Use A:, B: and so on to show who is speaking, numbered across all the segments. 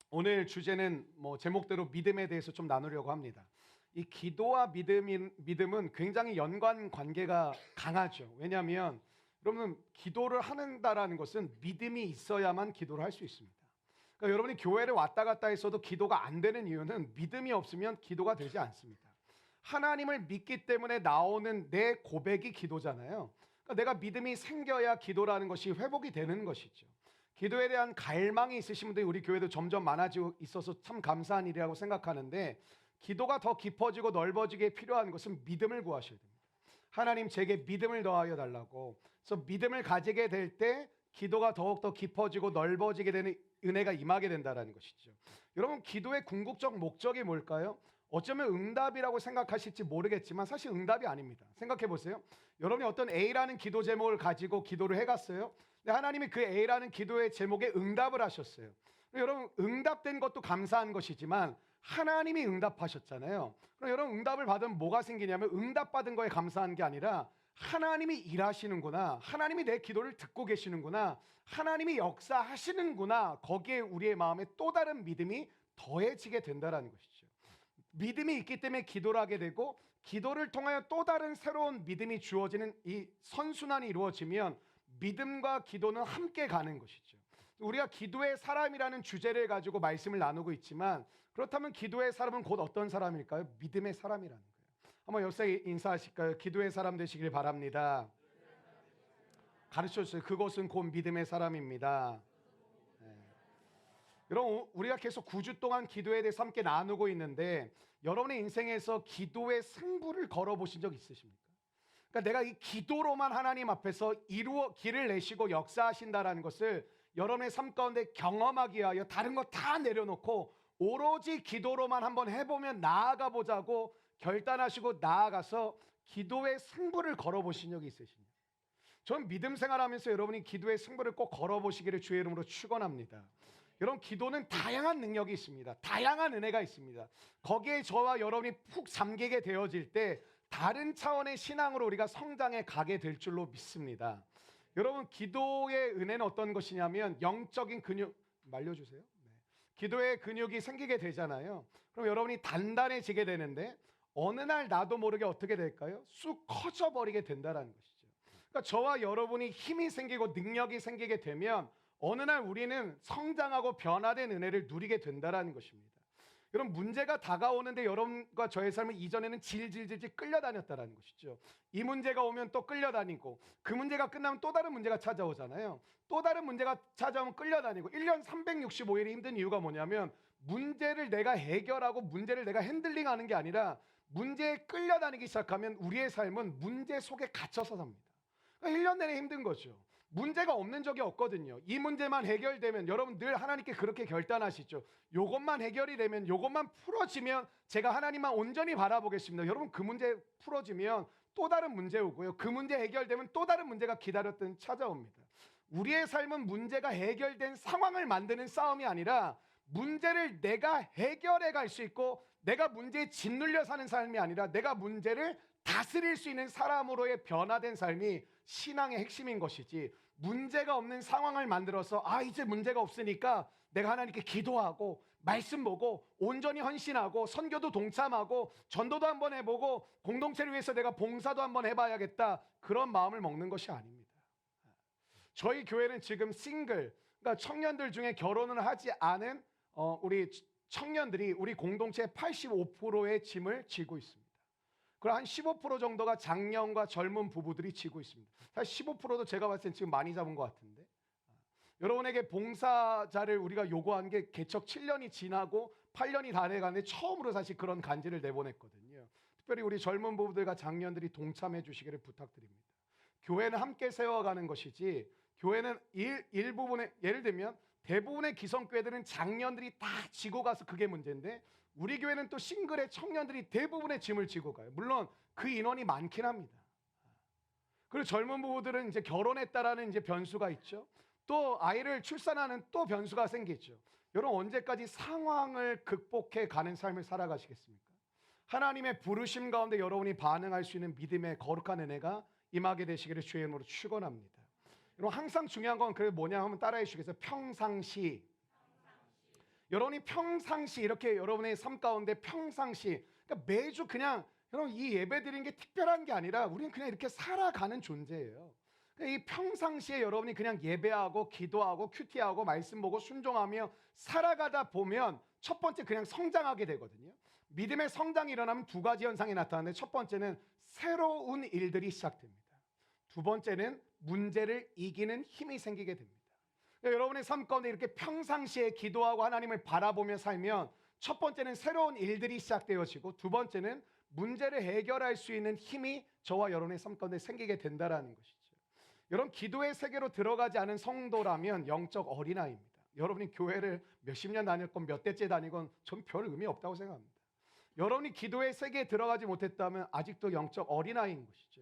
A: 오늘 주제는 제목대로 믿음에 대해서 좀 나누려고 합니다. 이 기도와 믿음은 굉장히 연관 관계가 강하죠. 왜냐하면 여러분 기도를 한다라는 것은 믿음이 있어야만 기도를 할 수 있습니다. 그러니까 여러분이 교회를 왔다 갔다 했어도 기도가 안 되는 이유는 믿음이 없으면 기도가 되지 않습니다. 하나님을 믿기 때문에 나오는 내 고백이 기도잖아요. 그러니까 내가 믿음이 생겨야 기도라는 것이 회복이 되는 것이죠. 기도에 대한 갈망이 있으신 분들이 우리 교회도 점점 많아지고 있어서 참 감사한 일이라고 생각하는데, 기도가 더 깊어지고 넓어지게 필요한 것은 믿음을 구하셔야 됩니다. 하나님 제게 믿음을 더하여 달라고. 그래서 믿음을 가지게 될 때 기도가 더욱더 깊어지고 넓어지게 되는 은혜가 임하게 된다는 것이죠. 여러분 기도의 궁극적 목적이 뭘까요? 어쩌면 응답이라고 생각하실지 모르겠지만 사실 응답이 아닙니다. 생각해 보세요. 여러분이 어떤 A라는 기도 제목을 가지고 기도를 해갔어요. 근데 하나님이 그 A라는 기도의 제목에 응답을 하셨어요. 여러분 응답된 것도 감사한 것이지만 하나님이 응답하셨잖아요. 그럼 여러분 응답을 받으면 뭐가 생기냐면 응답받은 거에 감사한 게 아니라 하나님이 일하시는구나, 하나님이 내 기도를 듣고 계시는구나, 하나님이 역사하시는구나, 거기에 우리의 마음에 또 다른 믿음이 더해지게 된다는 것이죠. 믿음이 있기 때문에 기도를 하게 되고, 기도를 통하여 또 다른 새로운 믿음이 주어지는 이 선순환이 이루어지면 믿음과 기도는 함께 가는 것이죠. 우리가 기도의 사람이라는 주제를 가지고 말씀을 나누고 있지만, 그렇다면 기도의 사람은 곧 어떤 사람일까요? 믿음의 사람이라는 거예요. 한번 옆에 인사하실까요? 기도의 사람 되시길 바랍니다. 가르쳐주세요. 그것은 곧 믿음의 사람입니다. 네. 여러분 우리가 계속 9주 동안 기도에 대해서 함께 나누고 있는데, 여러분의 인생에서 기도의 승부를 걸어보신 적 있으십니까? 그러니까 내가 이 기도로만 하나님 앞에서 길을 내시고 역사하신다라는 것을 여러분의 삶 가운데 경험하기 위하여 다른 거 다 내려놓고 오로지 기도로만 한번 해보면 나아가 보자고 결단하시고 나아가서 기도의 승부를 걸어보신 적이 있으십니까? 전 믿음 생활하면서 여러분이 기도의 승부를 꼭 걸어보시기를 주의 이름으로 축원합니다. 여러분 기도는 다양한 능력이 있습니다. 다양한 은혜가 있습니다. 거기에 저와 여러분이 푹 잠기게 되어질 때 다른 차원의 신앙으로 우리가 성장해 가게 될 줄로 믿습니다. 여러분 기도의 은혜는 어떤 것이냐면 영적인 근육, 말려주세요. 네. 기도의 근육이 생기게 되잖아요. 그럼 여러분이 단단해지게 되는데 어느 날 나도 모르게 어떻게 될까요? 쑥 커져 버리게 된다는 것이죠. 그러니까 저와 여러분이 힘이 생기고 능력이 생기게 되면 어느 날 우리는 성장하고 변화된 은혜를 누리게 된다는 것입니다. 여러분 문제가 다가오는데 여러분과 저의 삶은 이전에는 질질질질 끌려다녔다는 것이죠. 이 문제가 오면 또 끌려다니고, 그 문제가 끝나면 또 다른 문제가 찾아오잖아요. 또 다른 문제가 찾아오면 끌려다니고, 1년 365일이 힘든 이유가 뭐냐면 문제를 내가 해결하고 문제를 내가 핸들링하는 게 아니라 문제에 끌려다니기 시작하면 우리의 삶은 문제 속에 갇혀서 삽니다. 그러니까 1년 내내 힘든 거죠. 문제가 없는 적이 없거든요. 이 문제만 해결되면, 여러분 늘 하나님께 그렇게 결단하시죠. 요것만 해결이 되면, 요것만 풀어지면 제가 하나님만 온전히 바라보겠습니다. 여러분 그 문제 풀어지면 또 다른 문제 오고요. 그 문제 해결되면 또 다른 문제가 기다렸던 찾아옵니다. 우리의 삶은 문제가 해결된 상황을 만드는 싸움이 아니라 문제를 내가 해결해 갈 수 있고, 내가 문제에 짓눌려 사는 삶이 아니라 내가 문제를 다스릴 수 있는 사람으로의 변화된 삶이 신앙의 핵심인 것이지, 문제가 없는 상황을 만들어서 이제 문제가 없으니까 내가 하나님께 기도하고 말씀 보고 온전히 헌신하고 선교도 동참하고 전도도 한번 해보고 공동체를 위해서 내가 봉사도 한번 해봐야겠다, 그런 마음을 먹는 것이 아닙니다. 저희 교회는 지금 그러니까 청년들 중에 결혼을 하지 않은 우리 청년들이 우리 공동체의 85%의 짐을 지고 있습니다. 그럼 한 15% 정도가 장년과 젊은 부부들이 지고 있습니다. 사실 15%도 제가 봤을 땐 지금 많이 잡은 것 같은데, 여러분에게 봉사자를 우리가 요구한 게 개척 7년이 지나고 8년이 다 돼가는데 처음으로 사실 그런 간지를 내보냈거든요. 특별히 우리 젊은 부부들과 장년들이 동참해 주시기를 부탁드립니다. 교회는 함께 세워가는 것이지, 교회는 일부분의, 예를 들면 대부분의 기성교회들은 장년들이 다 지고 가서 그게 문제인데, 우리 교회는 또 싱글의 청년들이 대부분의 짐을 지고 가요. 물론 그 인원이 많긴 합니다. 그리고 젊은 부부들은 이제 결혼했다라는 이제 변수가 있죠. 또 아이를 출산하는 또 변수가 생기죠. 여러분 언제까지 상황을 극복해 가는 삶을 살아가시겠습니까? 하나님의 부르심 가운데 여러분이 반응할 수 있는 믿음의 거룩한 은혜가 임하게 되시기를 주의 이름으로 축원합니다. 여러분 항상 중요한 건 그게 뭐냐 하면 따라해 주시겠어요? 평상시 여러분이 평상시 이렇게 여러분의 삶 가운데 평상시 그러니까 매주 그냥 여러분 이 예배 드리는 게 특별한 게 아니라 우리는 그냥 이렇게 살아가는 존재예요. 그러니까 이 평상시에 여러분이 그냥 예배하고 기도하고 큐티하고 말씀 보고 순종하며 살아가다 보면 첫 번째 그냥 성장하게 되거든요. 믿음의 성장이 일어나면 두 가지 현상이 나타나는데 첫 번째는 새로운 일들이 시작됩니다. 두 번째는 문제를 이기는 힘이 생기게 됩니다. 여러분의 삶 가운데 이렇게 평상시에 기도하고 하나님을 바라보며 살면 첫 번째는 새로운 일들이 시작되어지고 두 번째는 문제를 해결할 수 있는 힘이 저와 여러분의 삶 가운데 생기게 된다는 것이죠. 여러분 기도의 세계로 들어가지 않은 성도라면 영적 어린아이입니다. 여러분이 교회를 몇십 년 다녔건 몇 대째 다니건 전 별 의미 없다고 생각합니다. 여러분이 기도의 세계에 들어가지 못했다면 아직도 영적 어린아이인 것이죠.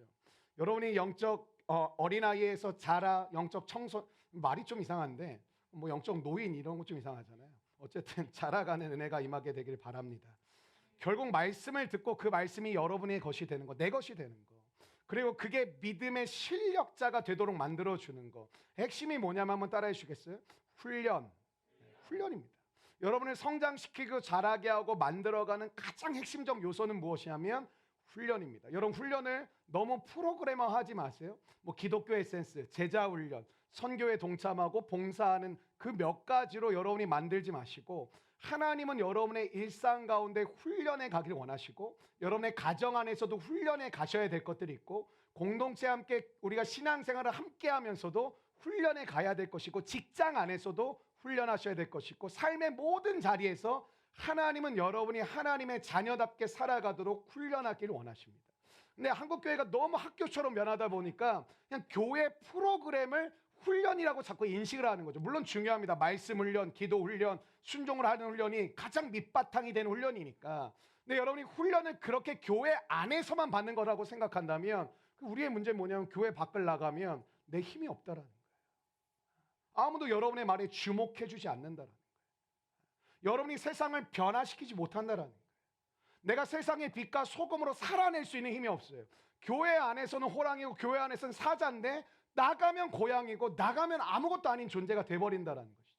A: 여러분이 영적 어린아이에서 자라 영적 청소 말이 좀 이상한데 뭐 영적 노인 이런 거 좀 이상하잖아요. 어쨌든 자라가는 은혜가 임하게 되길 바랍니다. 결국 말씀을 듣고 그 말씀이 여러분의 것이 되는 거, 내 것이 되는 거. 그리고 그게 믿음의 실력자가 되도록 만들어주는 거. 핵심이 뭐냐면 한번 따라해 주시겠어요? 훈련. 훈련입니다. 여러분을 성장시키고 자라게 하고 만들어가는 가장 핵심적 요소는 무엇이냐면 훈련입니다. 여러분 훈련을 너무 프로그래머하지 마세요. 뭐 기독교 에센스, 제자 훈련, 선교에 동참하고 봉사하는 그 몇 가지로 여러분이 만들지 마시고 하나님은 여러분의 일상 가운데 훈련에 가기를 원하시고 여러분의 가정 안에서도 훈련에 가셔야 될 것들이 있고 공동체 함께 우리가 신앙생활을 함께 하면서도 훈련에 가야 될 것이고 직장 안에서도 훈련하셔야 될 것이고 삶의 모든 자리에서 하나님은 여러분이 하나님의 자녀답게 살아가도록 훈련하기를 원하십니다. 근데 한국교회가 너무 학교처럼 변하다 보니까 그냥 교회 프로그램을 훈련이라고 자꾸 인식을 하는 거죠. 물론 중요합니다. 말씀 훈련, 기도 훈련, 순종을 하는 훈련이 가장 밑바탕이 되는 훈련이니까. 근데 여러분이 훈련을 그렇게 교회 안에서만 받는 거라고 생각한다면 우리의 문제는 뭐냐면 교회 밖을 나가면 내 힘이 없다라는 거예요. 아무도 여러분의 말에 주목해 주지 않는다라는 거예요. 여러분이 세상을 변화시키지 못한다라는 거예요. 내가 세상의 빛과 소금으로 살아낼 수 있는 힘이 없어요. 교회 안에서는 호랑이고 교회 안에서는 사자인데 나가면 고양이고 나가면 아무것도 아닌 존재가 돼버린다라는 것이죠.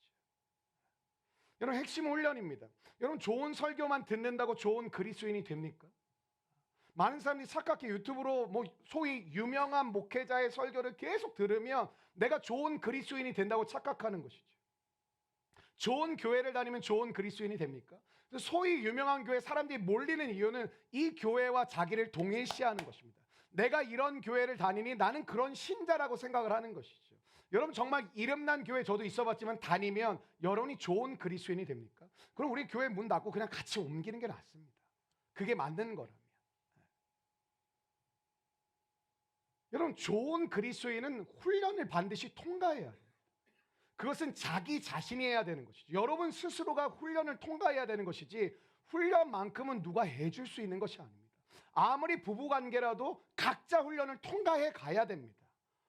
A: 여러분 핵심 훈련입니다. 여러분 좋은 설교만 듣는다고 좋은 그리스도인이 됩니까? 많은 사람들이 착각해 유튜브로 뭐 소위 유명한 목회자의 설교를 계속 들으면 내가 좋은 그리스도인이 된다고 착각하는 것이죠. 좋은 교회를 다니면 좋은 그리스도인이 됩니까? 소위 유명한 교회 사람들이 몰리는 이유는 이 교회와 자기를 동일시하는 것입니다. 내가 이런 교회를 다니니 나는 그런 신자라고 생각을 하는 것이죠. 여러분 정말 이름난 교회 저도 있어봤지만 다니면 여러분이 좋은 그리스도인이 됩니까? 그럼 우리 교회 문 닫고 그냥 같이 옮기는 게 낫습니다. 그게 맞는 거라면. 여러분 좋은 그리스도인은 훈련을 반드시 통과해야 해요. 그것은 자기 자신이 해야 되는 것이죠. 여러분 스스로가 훈련을 통과해야 되는 것이지 훈련만큼은 누가 해줄 수 있는 것이 아닙니다. 아무리 부부관계라도 각자 훈련을 통과해 가야 됩니다.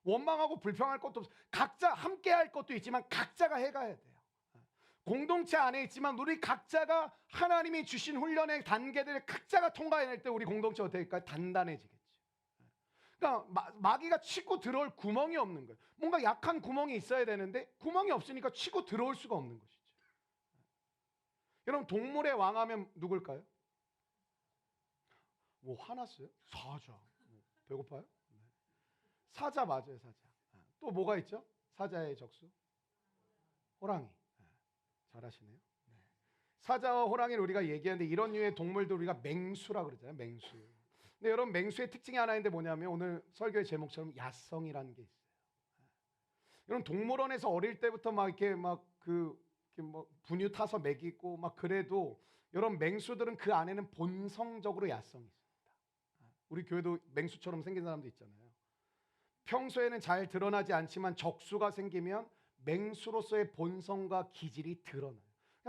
A: 원망하고 불평할 것도 없어요. 각자 함께 할 것도 있지만 각자가 해가야 돼요. 공동체 안에 있지만 우리 각자가 하나님이 주신 훈련의 단계들을 각자가 통과해낼 때 우리 공동체가 어떻게 될까요? 단단해지겠죠. 그러니까 마귀가 치고 들어올 구멍이 없는 거예요. 뭔가 약한 구멍이 있어야 되는데 구멍이 없으니까 치고 들어올 수가 없는 것이죠. 여러분 동물의 왕하면 누굴까요? 뭐 화났어요? 사자. 배고파요? 네. 사자 맞아요, 사자. 또 뭐가 있죠? 사자의 적수? 호랑이. 네. 잘하시네요. 네. 사자와 호랑이를 우리가 얘기하는데 이런 류의 동물들 우리가 맹수라 그러잖아요. 맹수. 근데 여러분 맹수의 특징이 하나 있는데 뭐냐면 오늘 설교의 제목처럼 야성이라는 게 있어요. 여러분 동물원에서 어릴 때부터 막 이렇게 뭐 분유 타서 먹이고 막 그래도 여러분 맹수들은 그 안에는 본성적으로 야성이 있습니다. 우리 교회도 맹수처럼 생긴 사람도 있잖아요. 평소에는 잘 드러나지 않지만 적수가 생기면 맹수로서의 본성과 기질이 드러나요.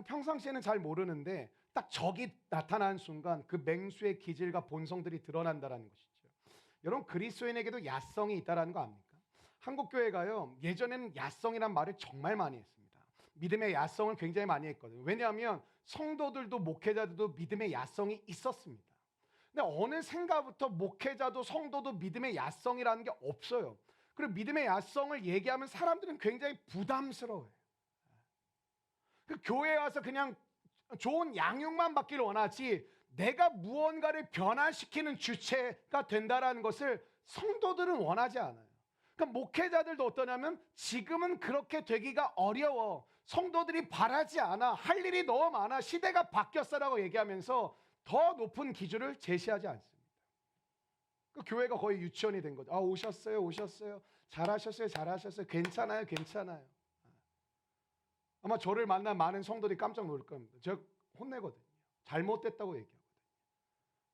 A: 평상시에는 잘 모르는데 딱 적이 나타나는 순간 그 맹수의 기질과 본성들이 드러난다는 것이죠. 여러분 그리스도인에게도 야성이 있다는 거 압니까? 한국교회가요 예전에는 야성이란 말을 정말 많이 했습니다. 믿음의 야성을 굉장히 많이 했거든요. 왜냐하면 성도들도 목회자들도 믿음의 야성이 있었습니다. 근데 어느샌가부터 목회자도 성도도 믿음의 야성이라는 게 없어요. 그리고 믿음의 야성을 얘기하면 사람들은 굉장히 부담스러워요. 그 교회에 와서 그냥 좋은 양육만 받기를 원하지 내가 무언가를 변화시키는 주체가 된다라는 것을 성도들은 원하지 않아요. 그러니까 목회자들도 어떠냐면 지금은 그렇게 되기가 어려워. 성도들이 바라지 않아. 할 일이 너무 많아. 시대가 바뀌었어라고 얘기하면서 더 높은 기준을 제시하지 않습니다. 그 교회가 거의 유치원이 된 거죠. 아, 오셨어요, 오셨어요. 잘하셨어요, 잘하셨어요. 괜찮아요, 괜찮아요. 아마 저를 만난 많은 성도들이 깜짝 놀랄 겁니다. 제가 혼내거든요. 잘못됐다고 얘기하거든요.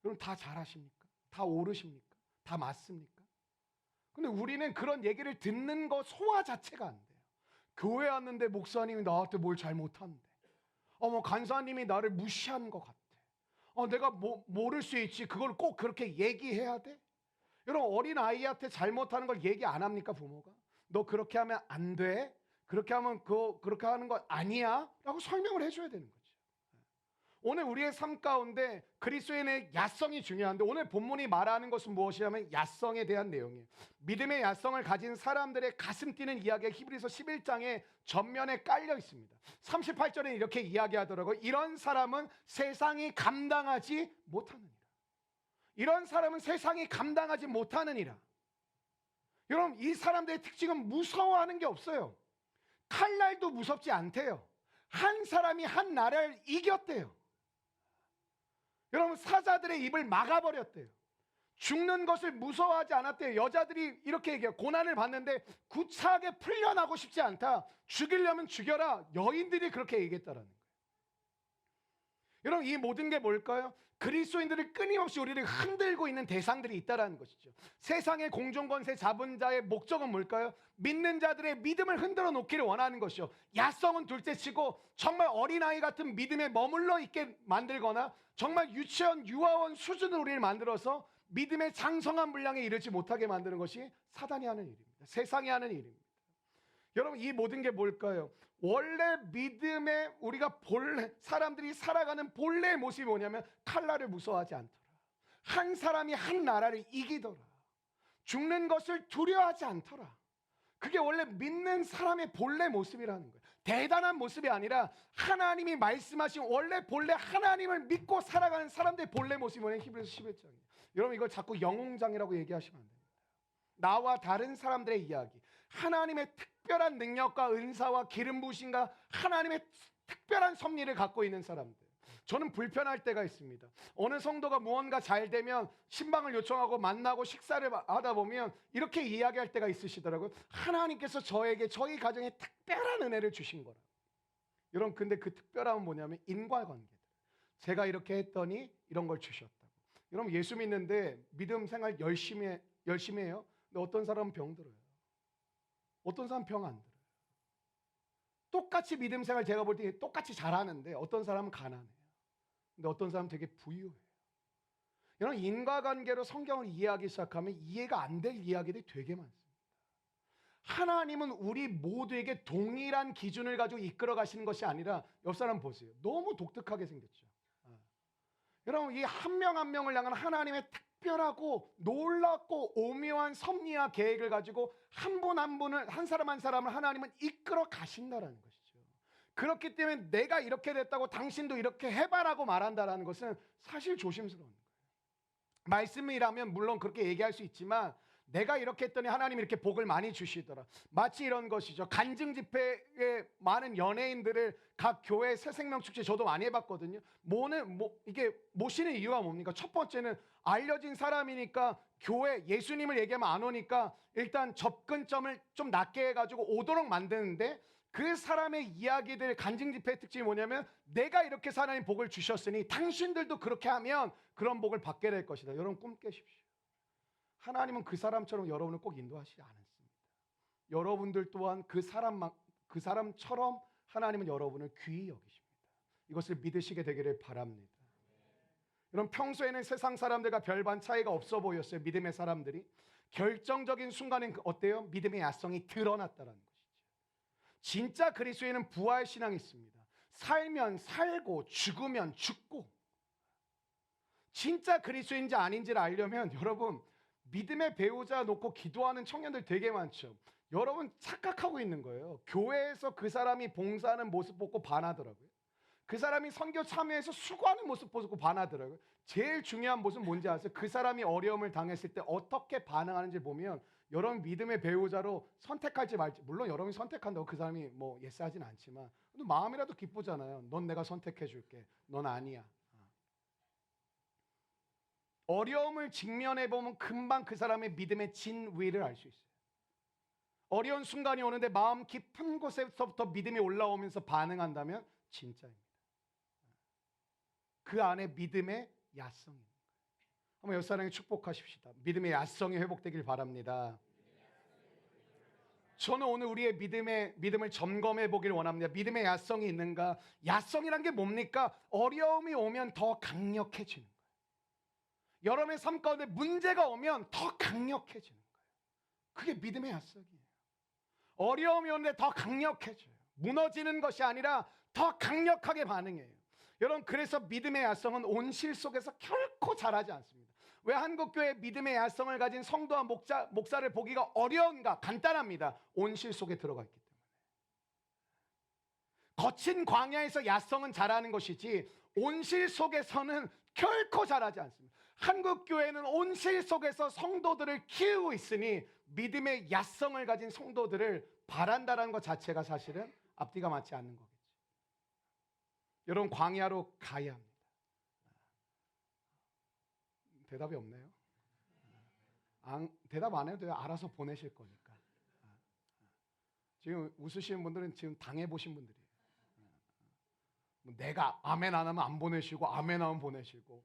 A: 그럼 다 잘하십니까? 다 옳으십니까? 다 맞습니까? 근데 우리는 그런 얘기를 듣는 거 소화 자체가 안 돼요. 교회 왔는데 목사님이 나한테 뭘 잘못한대. 뭐 간사님이 나를 무시하는 것 같아. 내가 모를 수 있지. 그걸 꼭 그렇게 얘기해야 돼? 여러분, 어린 아이한테 잘못하는 걸 얘기 안 합니까, 부모가? 너 그렇게 하면 안 돼. 그렇게 하면 그렇게 하는 건 아니야 라고 설명을 해줘야 되는 거죠. 오늘 우리의 삶 가운데 그리스도인의 야성이 중요한데, 오늘 본문이 말하는 것은 무엇이냐면 야성에 대한 내용이에요. 믿음의 야성을 가진 사람들의 가슴 뛰는 이야기가 히브리서 11장에 전면에 깔려 있습니다. 38절에 이렇게 이야기하더라고요. 이런 사람은 세상이 감당하지 못하느니라. 이런 사람은 세상이 감당하지 못하느니라. 여러분, 이 사람들의 특징은 무서워하는 게 없어요. 칼날도 무섭지 않대요. 한 사람이 한 나라를 이겼대요. 여러분, 사자들의 입을 막아버렸대요. 죽는 것을 무서워하지 않았대요. 여자들이 이렇게 얘기해요. 고난을 받는데 구차하게 풀려나고 싶지 않다. 죽이려면 죽여라. 여인들이 그렇게 얘기했다라는 거예요. 여러분, 이 모든 게 뭘까요? 그리스도인들을 끊임없이 우리를 흔들고 있는 대상들이 있다라는 것이죠. 세상의 공존권세 잡은 자의 목적은 뭘까요? 믿는 자들의 믿음을 흔들어 놓기를 원하는 것이죠. 야성은 둘째치고 정말 어린아이 같은 믿음에 머물러 있게 만들거나 정말 유치원, 유아원 수준으로 우리를 만들어서 믿음의 장성한 분량에 이르지 못하게 만드는 것이 사단이 하는 일입니다. 세상이 하는 일입니다. 여러분, 이 모든 게 뭘까요? 원래 믿음의 우리가 본래 사람들이 살아가는 본래의 모습이 뭐냐면 칼날을 무서워하지 않더라. 한 사람이 한 나라를 이기더라. 죽는 것을 두려워하지 않더라. 그게 원래 믿는 사람의 본래 모습이라는 거예요. 대단한 모습이 아니라 하나님이 말씀하신 원래 본래 하나님을 믿고 살아가는 사람들의 본래 모습이 뭐냐면 히브리서 11장이에요. 여러분, 이걸 자꾸 영웅장이라고 얘기하시면 안 됩니다. 나와 다른 사람들의 이야기, 하나님의 특별한 능력과 은사와 기름 부으심과 하나님의 특별한 섭리를 갖고 있는 사람들. 저는 불편할 때가 있습니다. 어느 성도가 무언가 잘 되면 신방을 요청하고 만나고 식사를 하다 보면 이렇게 이야기할 때가 있으시더라고요. 하나님께서 저에게 저희 가정에 특별한 은혜를 주신 거라. 여러분, 근데 그 특별함은 뭐냐면 인과관계들. 제가 이렇게 했더니 이런 걸 주셨다고. 여러분, 예수 믿는데 믿음 생활 열심히 해요. 근데 어떤 사람은 병들어요. 어떤 사람은 병 안 들어요. 똑같이 믿음 생활 제가 볼 때 똑같이 잘하는데 어떤 사람은 가난해요. 근데 어떤 사람은 되게 부유해요. 여러분, 인과관계로 성경을 이해하기 시작하면 이해가 안 될 이야기들이 되게 많습니다. 하나님은 우리 모두에게 동일한 기준을 가지고 이끌어 가시는 것이 아니라, 옆 사람 보세요. 너무 독특하게 생겼죠. 여러분, 이 한 명 한 명을 향한 하나님의 특별하고 놀랍고 오묘한 섭리와 계획을 가지고 한 분 한 분을, 한 사람 한 사람을 하나님은 이끌어 가신다라는 것이죠. 그렇기 때문에 내가 이렇게 됐다고 당신도 이렇게 해봐라고 말한다라는 것은 사실 조심스러운 거예요. 말씀이라면 물론 그렇게 얘기할 수 있지만, 내가 이렇게 했더니 하나님이 이렇게 복을 많이 주시더라. 마치 이런 것이죠. 간증 집회에 많은 연예인들을 각 교회 새생명축제 저도 많이 해봤거든요. 이게 모시는 이유가 뭡니까? 첫 번째는 알려진 사람이니까, 교회 예수님을 얘기하면 안 오니까 일단 접근점을 좀 낮게 해가지고 오도록 만드는데, 그 사람의 이야기들 간증 집회의 특징이 뭐냐면, 내가 이렇게 해서 하나님 복을 주셨으니 당신들도 그렇게 하면 그런 복을 받게 될 것이다. 여러분, 꿈 깨십시오. 하나님은 그 사람처럼 여러분을 꼭 인도하시지 않았습니다. 여러분들 또한 그 사람처럼 하나님은 여러분을 귀히 여기십니다. 이것을 믿으시게 되기를 바랍니다. 여러분, 평소에는 세상 사람들과 별반 차이가 없어 보였어요. 믿음의 사람들이. 결정적인 순간엔 어때요? 믿음의 야성이 드러났다는 것이죠. 진짜 그리스도인은 부활 신앙이 있습니다. 살면 살고 죽으면 죽고. 진짜 그리스도인지 아닌지를 알려면 여러분, 믿음의 배우자 놓고 기도하는 청년들 되게 많죠. 여러분, 착각하고 있는 거예요. 교회에서 그 사람이 봉사하는 모습 보고 반하더라고요. 그 사람이 선교 참여해서 수고하는 모습 보고 반하더라고요. 제일 중요한 모습은 뭔지 아세요? 그 사람이 어려움을 당했을 때 어떻게 반응하는지 보면 여러분 믿음의 배우자로 선택할지 말지, 물론 여러분이 선택한다고 그 사람이 뭐 예스하진 않지만 마음이라도 기쁘잖아요. 넌 내가 선택해 줄게. 넌 아니야. 어려움을 직면해 보면 금방 그 사람의 믿음의 진위를 알 수 있어요. 어려운 순간이 오는데 마음 깊은 곳에서부터 믿음이 올라오면서 반응한다면 진짜입니다. 그 안에 믿음의 야성이 있는 거예요. 한번 옆사람에게 축복하십시다. 믿음의 야성이 회복되길 바랍니다. 저는 오늘 우리의 믿음을 점검해 보길 원합니다. 믿음의 야성이 있는가? 야성이란 게 뭡니까? 어려움이 오면 더 강력해지는 거예요. 여러분의 삶 가운데 문제가 오면 더 강력해지는 거예요. 그게 믿음의 야성이에요. 어려움이 오는데 더 강력해져요. 무너지는 것이 아니라 더 강력하게 반응해요. 여러분, 그래서 믿음의 야성은 온실 속에서 결코 자라지 않습니다. 왜 한국교회 믿음의 야성을 가진 성도와 목사를 보기가 어려운가? 간단합니다. 온실 속에 들어가 있기 때문에. 거친 광야에서 야성은 자라는 것이지 온실 속에서는 결코 자라지 않습니다. 한국교회는 온실 속에서 성도들을 키우고 있으니 믿음의 야성을 가진 성도들을 바란다는 것 자체가 사실은 앞뒤가 맞지 않는 거겠죠. 여러분, 광야로 가야 합니다. 대답이 없네요. 대답 안 해도 돼요. 알아서 보내실 거니까. 지금 웃으시는 분들은 지금 당해보신 분들이에요. 내가 아멘 안 하면 안 보내시고 아멘 하면 보내시고,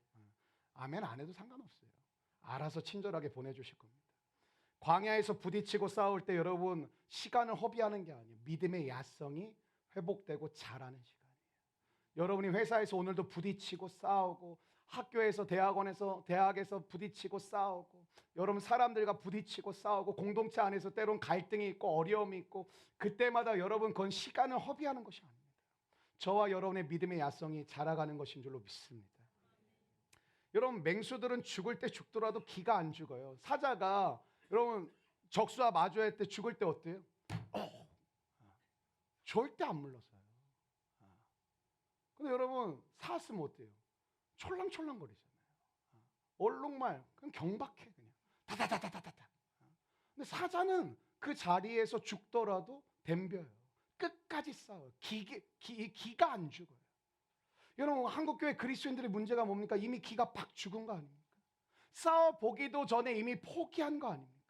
A: 아멘 안 해도 상관없어요. 알아서 친절하게 보내주실 겁니다. 광야에서 부딪히고 싸울 때 여러분 시간을 허비하는 게 아니에요. 믿음의 야성이 회복되고 자라는 시간이에요. 여러분이 회사에서 오늘도 부딪히고 싸우고, 학교에서 대학에서 부딪히고 싸우고, 여러분 사람들과 부딪히고 싸우고, 공동체 안에서 때론 갈등이 있고 어려움이 있고, 그때마다 여러분 그건 시간을 허비하는 것이 아닙니다. 저와 여러분의 믿음의 야성이 자라가는 것인 줄로 믿습니다. 여러분, 맹수들은 죽을 때 죽더라도 기가 안 죽어요. 사자가 여러분 적수와 마주할 때 죽을 때 어때요? 절대 안 물러서요. 근데 여러분 사슴 어때요? 촐랑촐랑거리잖아요. 얼룩말 그냥 경박해, 그냥 다다다다다다. 근데 사자는 그 자리에서 죽더라도 덤벼요. 끝까지 싸워요. 기가 안 죽어요. 여러분, 한국교회 그리스도인들의 문제가 뭡니까? 이미 기가 팍 죽은 거 아닙니까? 싸워보기도 전에 이미 포기한 거 아닙니까?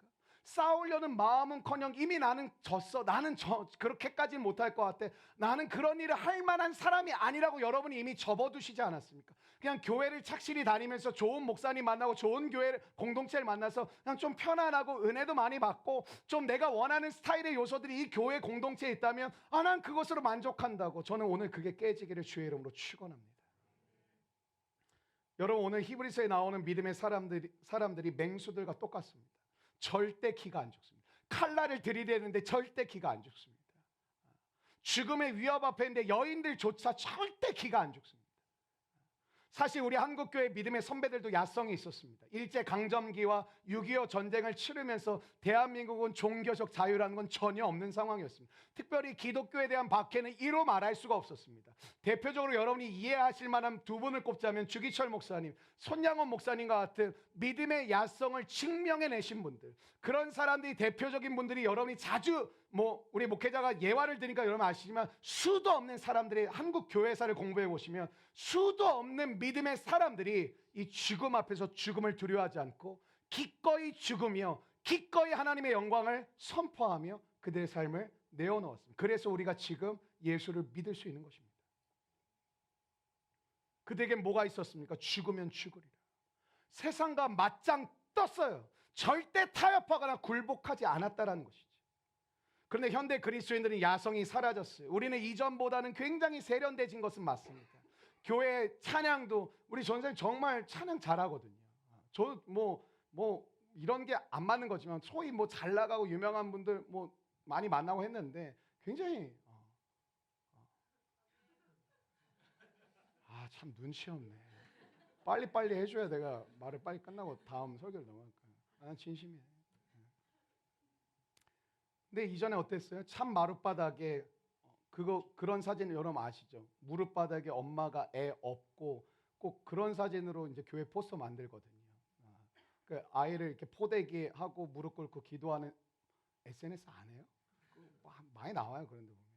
A: 싸우려는 마음은커녕 이미 나는 졌어. 나는 그렇게까지는 못할 것 같아. 나는 그런 일을 할 만한 사람이 아니라고 여러분이 이미 접어두시지 않았습니까? 그냥 교회를 착실히 다니면서 좋은 목사님 만나고 좋은 교회 공동체를 만나서 그냥 좀 편안하고 은혜도 많이 받고 좀 내가 원하는 스타일의 요소들이 이 교회 공동체에 있다면 난 그것으로 만족한다고. 저는 오늘 그게 깨지기를 주의 이름으로 축원합니다. 여러분, 오늘 히브리서에 나오는 믿음의 사람들이 맹수들과 똑같습니다. 절대 기가 안 죽습니다. 칼날을 들이대는데 절대 기가 안 죽습니다. 죽음의 위협 앞에 있는데 여인들조차 절대 기가 안 죽습니다. 사실 우리 한국교회 믿음의 선배들도 야성이 있었습니다. 일제강점기와 6.25 전쟁을 치르면서 대한민국은 종교적 자유라는 건 전혀 없는 상황이었습니다. 특별히 기독교에 대한 박해는 이로 말할 수가 없었습니다. 대표적으로 여러분이 이해하실 만한 두 분을 꼽자면 주기철 목사님, 손양원 목사님과 같은 믿음의 야성을 증명해내신 분들, 그런 사람들이 대표적인 분들이 여러분이 자주 우리 목회자가 예화를 드니까 여러분 아시지만 수도 없는 사람들의 한국 교회사를 공부해 보시면 수도 없는 믿음의 사람들이 이 죽음 앞에서 죽음을 두려워하지 않고 기꺼이 죽으며 기꺼이 하나님의 영광을 선포하며 그들의 삶을 내어놓았습니다. 그래서 우리가 지금 예수를 믿을 수 있는 것입니다. 그들에게 뭐가 있었습니까? 죽으면 죽으리라. 세상과 맞짱 떴어요. 절대 타협하거나 굴복하지 않았다라는 것이죠. 그런데 현대 그리스도인들은 야성이 사라졌어요. 우리는 이전보다는 굉장히 세련돼진 것은 맞습니다. 교회 찬양도 우리 전사님 정말 찬양 잘하거든요. 저 이런 게 안 맞는 거지만 소위 잘 나가고 유명한 분들 많이 만나고 했는데 굉장히 참 눈치 없네. 빨리빨리 해줘야 내가 말을 빨리 끝나고 다음 설교를 넘어갈까. 난 진심이에요. 근데 이전에 어땠어요? 참 마룻바닥에 그런 사진 여러분 아시죠? 무릎 바닥에 엄마가 애 업고 꼭 그런 사진으로 이제 교회 포스터 만들거든요. 그 아이를 이렇게 포대기 하고 무릎 꿇고 기도하는 SNS 안 해요? 많이 나와요. 그런데 보면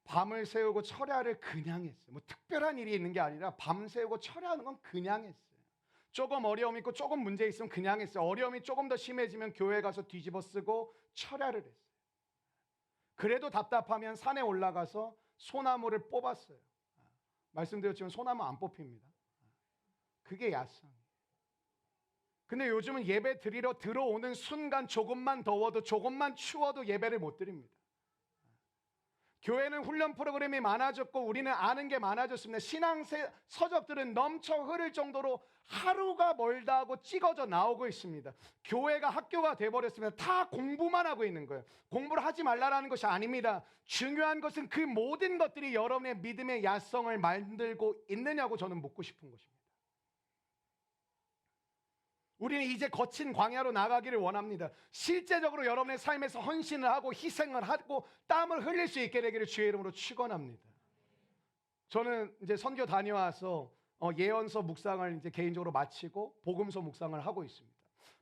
A: 밤을 새우고 철야를 그냥 했어요. 뭐 특별한 일이 있는 게 아니라 밤 새우고 철야하는 건 그냥 했어요. 조금 어려움 있고 조금 문제 있으면 그냥 했어요. 어려움이 조금 더 심해지면 교회 가서 뒤집어 쓰고 철야를 했어요. 그래도 답답하면 산에 올라가서 소나무를 뽑았어요. 말씀드렸지만 소나무 안 뽑힙니다. 그게 야성. 근데 요즘은 예배 드리러 들어오는 순간 조금만 더워도 조금만 추워도 예배를 못 드립니다. 교회는 훈련 프로그램이 많아졌고 우리는 아는 게 많아졌습니다. 신앙 서적들은 넘쳐 흐를 정도로 하루가 멀다 하고 찍어져 나오고 있습니다. 교회가 학교가 돼버렸습니다. 다 공부만 하고 있는 거예요. 공부를 하지 말라는 것이 아닙니다. 중요한 것은 그 모든 것들이 여러분의 믿음의 야성을 만들고 있느냐고 저는 묻고 싶은 것입니다. 우리는 이제 거친 광야로 나가기를 원합니다. 실제적으로 여러분의 삶에서 헌신을 하고 희생을 하고 땀을 흘릴 수 있게 되기를 주의 이름으로 축원합니다. 저는 이제 선교 다녀와서 예언서 묵상을 이제 개인적으로 마치고 복음서 묵상을 하고 있습니다.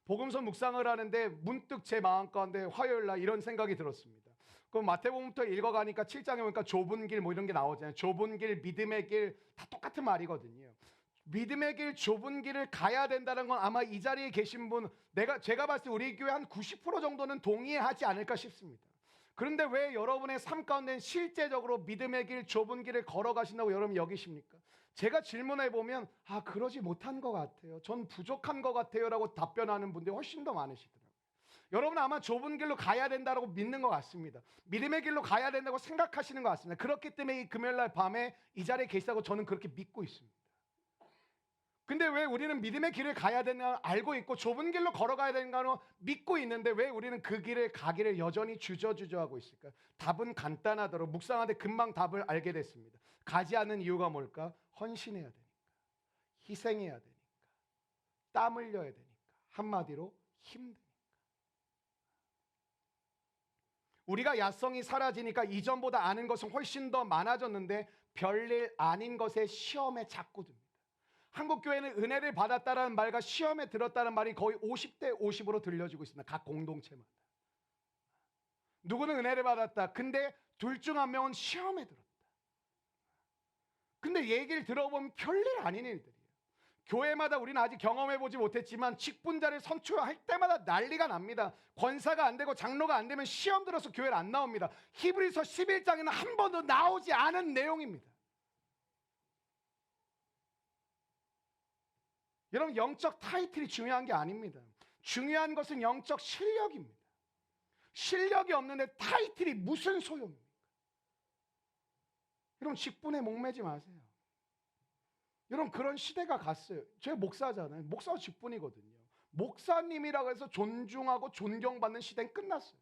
A: 복음서 묵상을 하는데 문득 제 마음 가운데 화요일 날 이런 생각이 들었습니다. 그럼 마태복음부터 읽어가니까 7장에 보니까 좁은 길 뭐 이런 게 나오잖아요. 좁은 길, 믿음의 길 다 똑같은 말이거든요. 믿음의 길, 좁은 길을 가야 된다는 건 아마 이 자리에 계신 분, 제가 봤을 때 우리 교회 한 90% 정도는 동의하지 않을까 싶습니다. 그런데 왜 여러분의 삶 가운데 실제적으로 믿음의 길, 좁은 길을 걸어가신다고 여러분 여기십니까? 제가 질문해 보면 그러지 못한 것 같아요. 전 부족한 것 같아요 라고 답변하는 분들이 훨씬 더 많으시더라고요. 여러분은 아마 좁은 길로 가야 된다고 믿는 것 같습니다. 믿음의 길로 가야 된다고 생각하시는 것 같습니다. 그렇기 때문에 이 금요일날 밤에 이 자리에 계시다고 저는 그렇게 믿고 있습니다. 근데 왜 우리는 믿음의 길을 가야 되나 알고 있고 좁은 길로 걸어가야 되는가로 믿고 있는데 왜 우리는 그 길을 가기를 여전히 주저주저하고 있을까? 답은 간단하더라도 묵상하는데 금방 답을 알게 됐습니다. 가지 않는 이유가 뭘까? 헌신해야 되니까, 희생해야 되니까, 땀 흘려야 되니까, 한마디로 힘드니까. 우리가 야성이 사라지니까 이전보다 아는 것은 훨씬 더 많아졌는데 별일 아닌 것에 시험에 자꾸 듭니다. 한국 교회는 은혜를 받았다라는 말과 시험에 들었다는 말이 거의 50대 50으로 들려지고 있습니다. 각 공동체마다. 누구는 은혜를 받았다. 근데 둘 중 한 명은 시험에 들었다. 근데 얘기를 들어보면 별일 아닌 일들이에요. 교회마다 우리는 아직 경험해보지 못했지만 직분자를 선출할 때마다 난리가 납니다. 권사가 안 되고 장로가 안 되면 시험 들어서 교회를 안 나옵니다. 히브리서 11장에는 한 번도 나오지 않은 내용입니다. 여러분, 영적 타이틀이 중요한 게 아닙니다. 중요한 것은 영적 실력입니다. 실력이 없는데 타이틀이 무슨 소용입니까? 여러분, 직분에 목매지 마세요. 여러분, 그런 시대가 갔어요. 제가 목사잖아요. 목사가 직분이거든요. 목사님이라고 해서 존중하고 존경받는 시대는 끝났어요.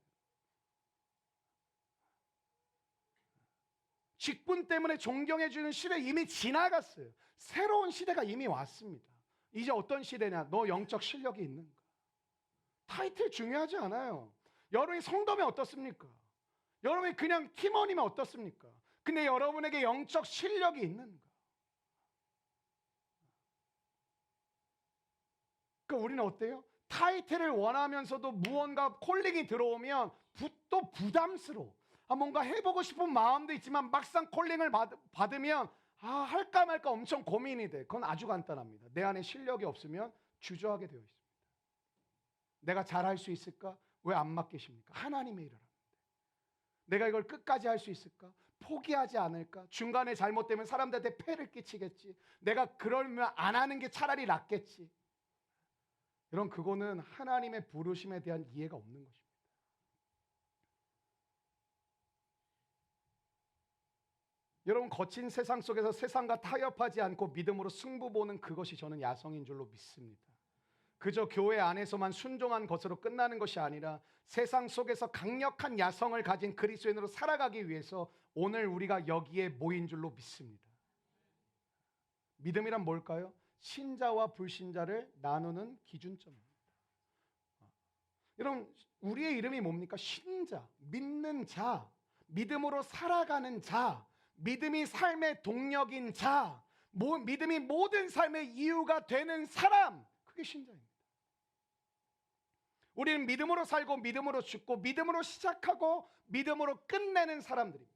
A: 직분 때문에 존경해주는 시대 이미 지나갔어요. 새로운 시대가 이미 왔습니다. 이제 어떤 시대냐? 너 영적 실력이 있는가? 타이틀 중요하지 않아요. 여러분이 성도면 어떻습니까? 여러분이 그냥 팀원이면 어떻습니까? 근데 여러분에게 영적 실력이 있는가? 그러니까 우리는 어때요? 타이틀을 원하면서도 무언가 콜링이 들어오면 또 부담스러워. 뭔가 해보고 싶은 마음도 있지만 막상 콜링을 받으면 할까 말까 엄청 고민이 돼. 그건 아주 간단합니다. 내 안에 실력이 없으면 주저하게 되어 있습니다. 내가 잘할 수 있을까? 왜 안 맡기십니까? 하나님의 일을 하는데. 내가 이걸 끝까지 할 수 있을까? 포기하지 않을까? 중간에 잘못되면 사람들한테 폐를 끼치겠지. 내가 그러면 안 하는 게 차라리 낫겠지. 여러분, 그거는 하나님의 부르심에 대한 이해가 없는 것입니다. 여러분, 거친 세상 속에서 세상과 타협하지 않고 믿음으로 승부 보는 그것이 저는 야성인 줄로 믿습니다. 그저 교회 안에서만 순종한 것으로 끝나는 것이 아니라 세상 속에서 강력한 야성을 가진 그리스도인으로 살아가기 위해서 오늘 우리가 여기에 모인 줄로 믿습니다. 믿음이란 뭘까요? 신자와 불신자를 나누는 기준점입니다. 여러분, 우리의 이름이 뭡니까? 신자, 믿는 자. 믿음으로 살아가는 자, 믿음이 삶의 동력인 자, 믿음이 모든 삶의 이유가 되는 사람, 그게 신자입니다. 우리는 믿음으로 살고 믿음으로 죽고 믿음으로 시작하고 믿음으로 끝내는 사람들입니다.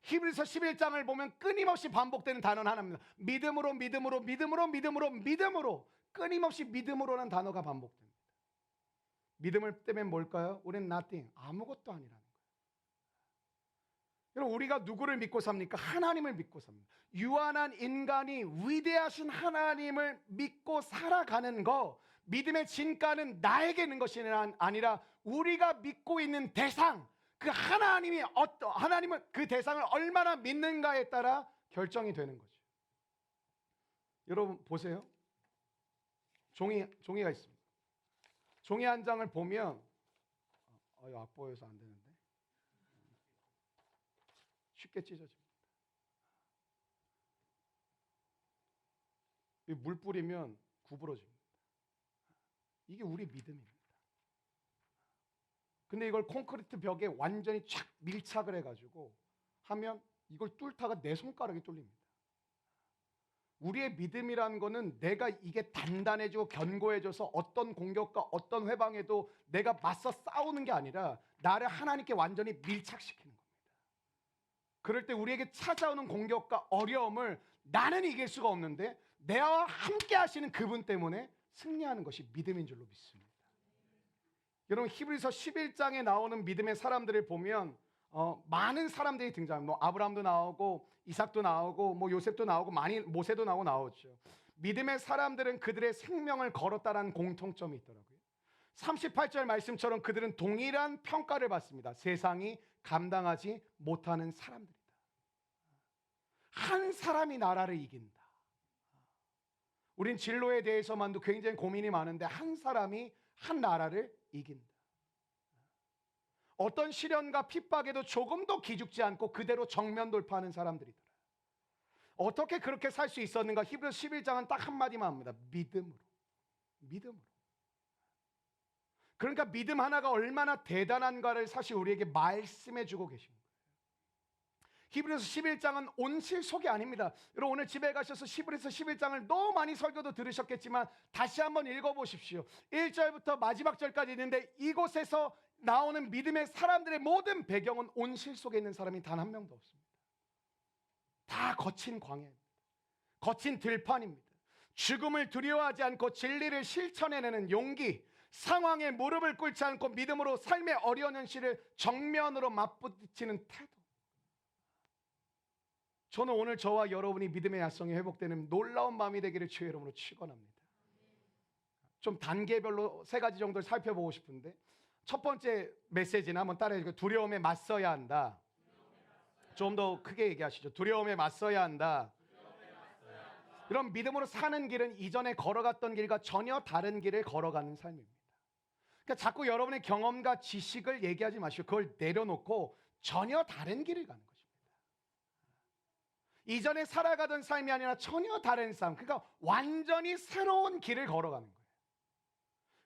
A: 히브리서 11장을 보면 끊임없이 반복되는 단어는 하나입니다. 믿음으로 믿음으로 믿음으로 믿음으로 믿음으로, 끊임없이 믿음으로라는 단어가 반복됩니다. 믿음을 때문에 뭘까요? 우리는 nothing, 아무것도 아니라는 거예요. 여러분, 우리가 누구를 믿고 삽니까? 하나님을 믿고 삽니다. 유한한 인간이 위대하신 하나님을 믿고 살아가는 거, 믿음의 진가는 나에게 있는 것이 아니라 우리가 믿고 있는 대상, 그 하나님은 그 대상을 얼마나 믿는가에 따라 결정이 되는 거죠. 여러분 보세요. 종이가 있습니다. 종이 한 장을 보면 악보여서 안 되는데 쉽게 찢어집니다. 물 뿌리면 구부러집니다. 이게 우리 믿음입니다. 근데 이걸 콘크리트 벽에 완전히 촥 밀착을 해가지고 하면 이걸 뚫다가 내 손가락이 뚫립니다. 우리의 믿음이라는 거는 내가 이게 단단해지고 견고해져서 어떤 공격과 어떤 회방에도 내가 맞서 싸우는 게 아니라 나를 하나님께 완전히 밀착시키는 겁니다. 그럴 때 우리에게 찾아오는 공격과 어려움을 나는 이길 수가 없는데 내와 함께 하시는 그분 때문에 승리하는 것이 믿음인 줄로 믿습니다. 여러분, 히브리서 11장에 나오는 믿음의 사람들을 보면 많은 사람들이 등장합니다. 뭐 아브라함도 나오고 이삭도 나오고 뭐 요셉도 나오고 많이 모세도 나오죠. 믿음의 사람들은 그들의 생명을 걸었다라는 공통점이 있더라고요. 38절 말씀처럼 그들은 동일한 평가를 받습니다. 세상이 감당하지 못하는 사람들이다. 한 사람이 나라를 이긴다. 우린 진로에 대해서만도 굉장히 고민이 많은데 한 사람이 한 나라를 이긴다. 어떤 시련과 핍박에도 조금도 기죽지 않고 그대로 정면 돌파하는 사람들이더라. 어떻게 그렇게 살 수 있었는가? 히브리서 11장은 딱 한마디만 합니다. 믿음으로. 그러니까 믿음 하나가 얼마나 대단한가를 사실 우리에게 말씀해 주고 계신 거예요. 히브리서 11장은 온실속이 아닙니다. 여러분, 오늘 집에 가셔서 히브리서 11장을 너무 많이 설교도 들으셨겠지만 다시 한번 읽어보십시오. 1절부터 마지막 절까지 있는데 이곳에서 나오는 믿음의 사람들의 모든 배경은 온실 속에 있는 사람이 단 한 명도 없습니다. 다 거친 광야입니다. 거친 들판입니다. 죽음을 두려워하지 않고 진리를 실천해내는 용기, 상황에 무릎을 꿇지 않고 믿음으로 삶의 어려운 현실을 정면으로 맞부딪히는 태도. 저는 오늘 저와 여러분이 믿음의 야성이 회복되는 놀라운 마음이 되기를 주의 이름으로 축원합니다. 좀 단계별로 3가지 정도를 살펴보고 싶은데, 첫 번째 메시지는 한번 따라해 주세요. 두려움에 맞서야 한다. 좀 더 크게 얘기하시죠. 두려움에 맞서야 한다. 그럼 믿음으로 사는 길은 이전에 걸어갔던 길과 전혀 다른 길을 걸어가는 삶입니다. 그러니까 자꾸 여러분의 경험과 지식을 얘기하지 마시고 그걸 내려놓고 전혀 다른 길을 가는 것입니다. 이전에 살아가던 삶이 아니라 전혀 다른 삶, 그러니까 완전히 새로운 길을 걸어가는 거예요.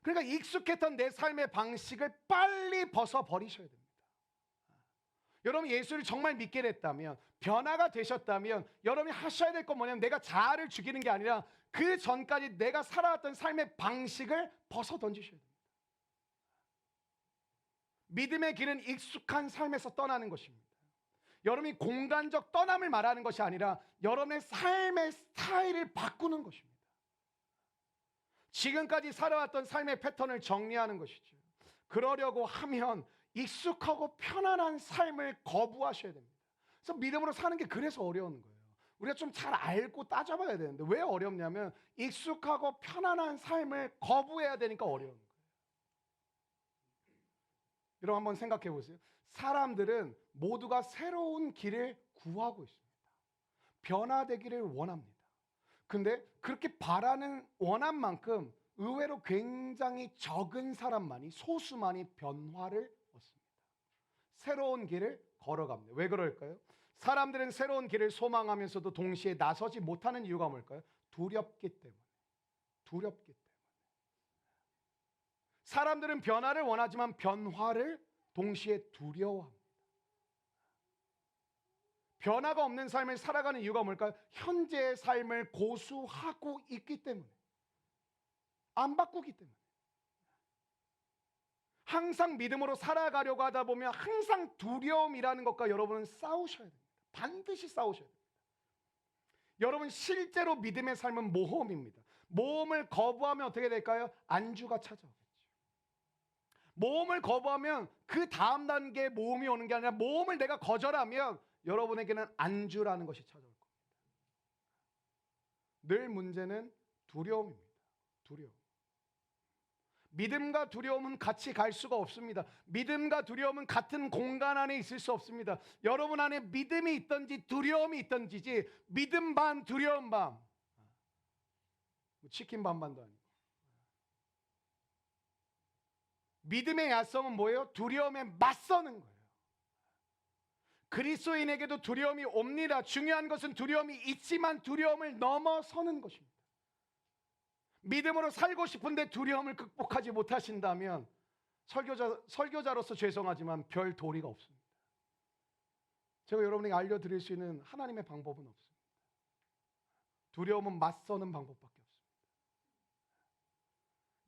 A: 그러니까 익숙했던 내 삶의 방식을 빨리 벗어버리셔야 됩니다. 여러분, 예수를 정말 믿게 됐다면, 변화가 되셨다면 여러분이 하셔야 될 건 뭐냐면 내가 자아를 죽이는 게 아니라 그 전까지 내가 살아왔던 삶의 방식을 벗어 던지셔야 됩니다. 믿음의 길은 익숙한 삶에서 떠나는 것입니다. 여러분이 공간적 떠남을 말하는 것이 아니라 여러분의 삶의 스타일을 바꾸는 것입니다. 지금까지 살아왔던 삶의 패턴을 정리하는 것이죠. 그러려고 하면 익숙하고 편안한 삶을 거부하셔야 됩니다. 그래서 믿음으로 사는 게 그래서 어려운 거예요. 우리가 좀 잘 알고 따져봐야 되는데 왜 어렵냐면 익숙하고 편안한 삶을 거부해야 되니까 어려운 거예요. 여러분, 한번 생각해 보세요. 사람들은 모두가 새로운 길을 구하고 있습니다. 변화되기를 원합니다. 근데 그렇게 바라는 원한 만큼 의외로 굉장히 적은 사람만이, 소수만이 변화를 얻습니다. 새로운 길을 걸어갑니다. 왜 그럴까요? 사람들은 새로운 길을 소망하면서도 동시에 나서지 못하는 이유가 뭘까요? 두렵기 때문에. 사람들은 변화를 원하지만 변화를 동시에 두려워합니다. 변화가 없는 삶을 살아가는 이유가 뭘까요? 현재의 삶을 고수하고 있기 때문에. 안 바꾸기 때문에. 항상 믿음으로 살아가려고 하다 보면 항상 두려움이라는 것과 여러분은 싸우셔야 됩니다. 반드시 싸우셔야 됩니다. 여러분, 실제로 믿음의 삶은 모험입니다. 모험을 거부하면 어떻게 될까요? 안주가 찾아오겠죠. 모험을 거부하면 그 다음 단계의 모험이 오는 게 아니라, 모험을 내가 거절하면 여러분에게는 안주라는 것이 찾아올 겁니다. 늘 문제는 두려움입니다. 두려움. 믿음과 두려움은 같이 갈 수가 없습니다. 믿음과 두려움은 같은 공간 안에 있을 수 없습니다. 여러분 안에 믿음이 있든지 두려움이 있든지, 믿음 반 두려움 반, 치킨 반반도 아니고. 믿음의 야성은 뭐예요? 두려움에 맞서는 거예요. 그리스도인에게도 두려움이 옵니다. 중요한 것은 두려움이 있지만 두려움을 넘어서는 것입니다. 믿음으로 살고 싶은데 두려움을 극복하지 못하신다면 설교자로서 죄송하지만 별 도리가 없습니다. 제가 여러분에게 알려드릴 수 있는 하나님의 방법은 없습니다. 두려움은 맞서는 방법밖에 없습니다.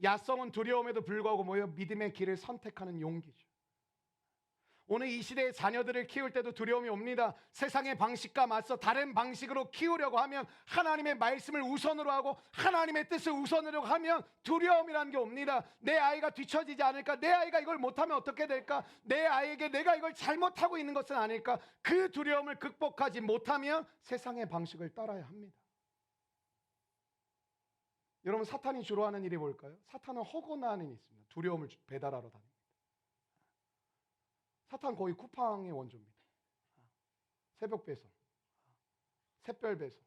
A: 야성은 두려움에도 불구하고 뭐예요? 믿음의 길을 선택하는 용기죠. 오늘 이 시대의 자녀들을 키울 때도 두려움이 옵니다. 세상의 방식과 맞서 다른 방식으로 키우려고 하면, 하나님의 말씀을 우선으로 하고 하나님의 뜻을 우선으로 하면 두려움이라는 게 옵니다. 내 아이가 뒤처지지 않을까? 내 아이가 이걸 못하면 어떻게 될까? 내 아이에게 내가 이걸 잘못하고 있는 것은 아닐까? 그 두려움을 극복하지 못하면 세상의 방식을 따라야 합니다. 여러분, 사탄이 주로 하는 일이 뭘까요? 사탄은 허구나 일이 있습니다. 두려움을 배달하러 다닙니다. 사탄 거의 쿠팡의 원조입니다. 새벽 배송, 샛별 배송.